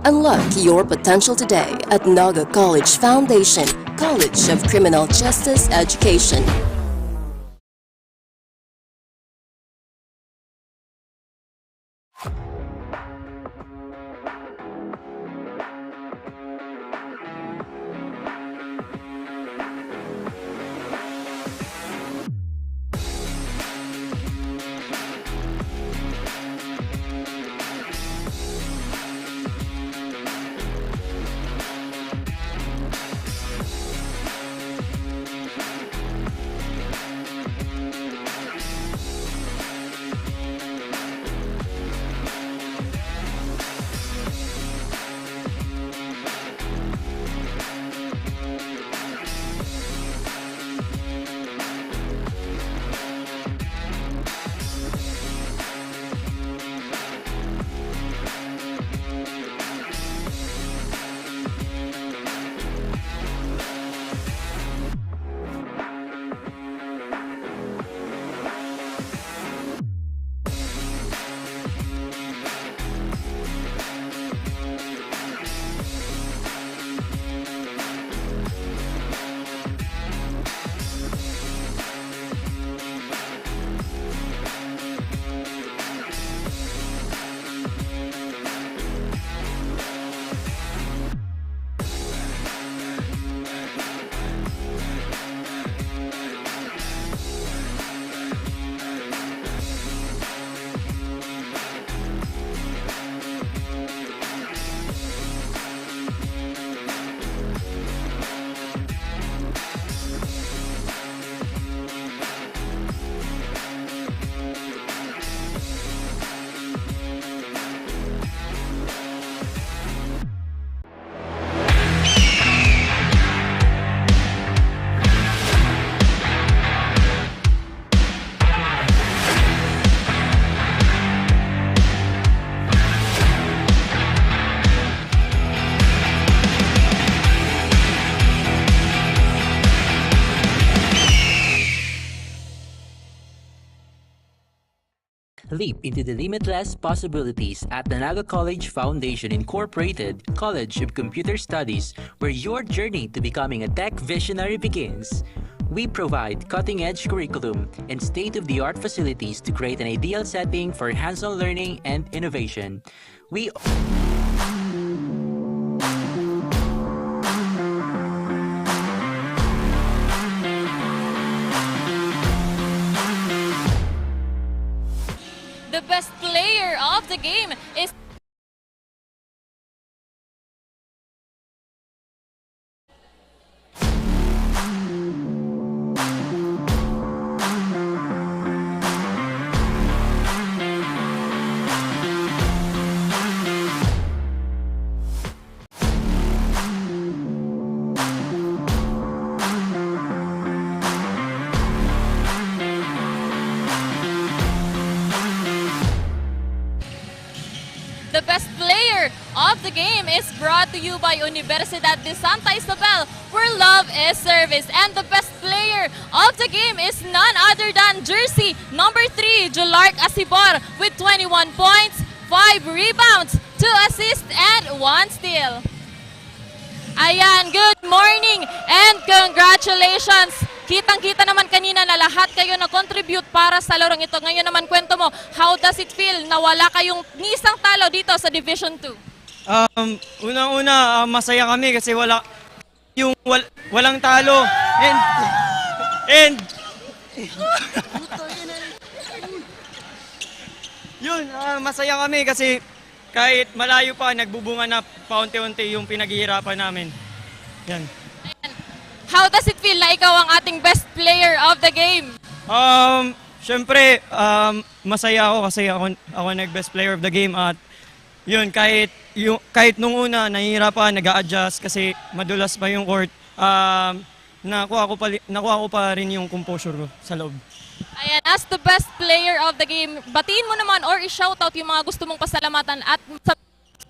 Unlock your potential today at Naga College Foundation, College of Criminal Justice Education. Leap into the limitless possibilities at the Naga College Foundation Incorporated College of Computer Studies, where your journey to becoming a tech visionary begins. We provide cutting-edge curriculum and state-of-the-art facilities to create an ideal setting for hands-on learning and innovation. We The best player of the game is The best player of the game is brought to you by Unibersidad de Sta, Isabel, where love is service. And the best player of the game is none other than jersey number 3, Julark Asibor, with 21 points, 5 rebounds, 2 assists, and 1 steal. Ayan, good morning and congratulations! Kitang-kita naman kanina na lahat kayo na-contribute para sa larong ito. Ngayon naman, kwento mo, how does it feel na wala kayong nisang talo dito sa Division 2? Unang-una, masaya kami kasi walang talo. And yun, masaya kami kasi kahit malayo pa, nagbubunga na paunti-unti yung pinaghihirapan namin. Yan. How does it feel na ikaw ang ating best player of the game? Siyempre, masaya ako kasi ako nag-best player of the game at yun, kahit nung una, nahihirapan, nag-a-adjust kasi madulas pa yung court, nakuha ko pa rin yung composure ko sa loob. Ayan, as the best player of the game. Batiin mo naman or i-shoutout yung mga gusto mong pasalamatan at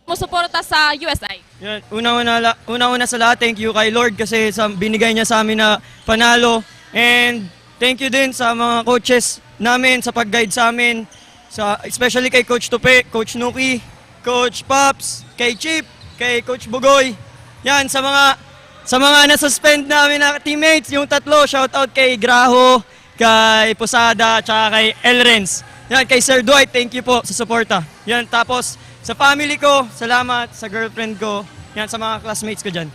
sumusuporta sa USI. Yan, una sa lahat, thank you kay Lord kasi binigay niya sa amin na panalo. And thank you din sa mga coaches namin sa pag-guide sa amin. Especially kay Coach Tupe, Coach Nuki, Coach Pops, kay Chip, kay Coach Bugoy. Yan, sa mga na-suspend namin na teammates, yung tatlo, shoutout kay Graho, kay Posada, tsaka kay Elrens. Yan, kay Sir Dwight, thank you po sa suporta. Yan, tapos sa family ko, salamat, sa girlfriend ko, yan, sa mga classmates ko dyan.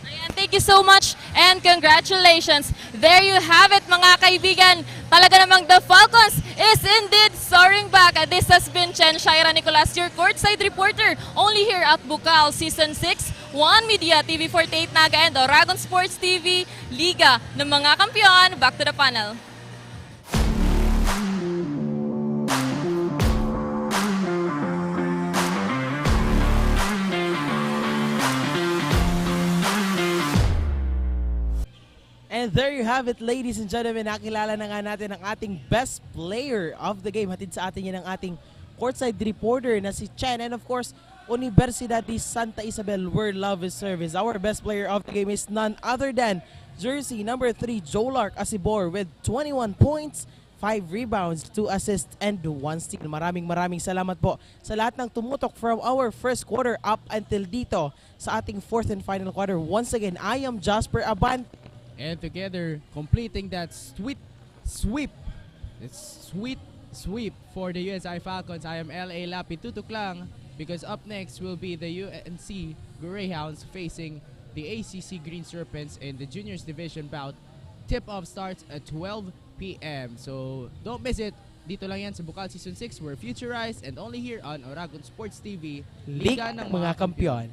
Ayan, thank you so much and congratulations. There you have it mga kaibigan. Talaga namang the Falcons is indeed soaring back. This has been Chen Shaira Nicolas, your courtside reporter, only here at Bucal Season 6, One Media, TV48 Naga, and Oragon Sports TV, Liga ng mga Kampiyon. Back to the panel. And there you have it, ladies and gentlemen. Nakilala na nga natin ang ating best player of the game. Hatid sa atin yan ang ating courtside reporter na si Chen. And of course, Unibersidad de Santa Isabel, where love is service. Our best player of the game is none other than jersey number 3, Jolark Asibor with 21 points, 5 rebounds, 2 assists, and 1 steal. Maraming salamat po sa lahat ng tumutok from our first quarter up until dito sa ating fourth and final quarter. Once again, I am Jasper Abante. And together, completing that sweet sweep for the USI Falcons, I am LA Lapi Tutuk lang, because up next will be the UNC Greyhounds facing the ACC Green Serpents in the Juniors Division bout. Tip-off starts at 12 p.m. So don't miss it. Dito lang yan sa Bucal Season 6. We're futurized and only here on Oragon Sports TV, Liga ng mga Kampiyon.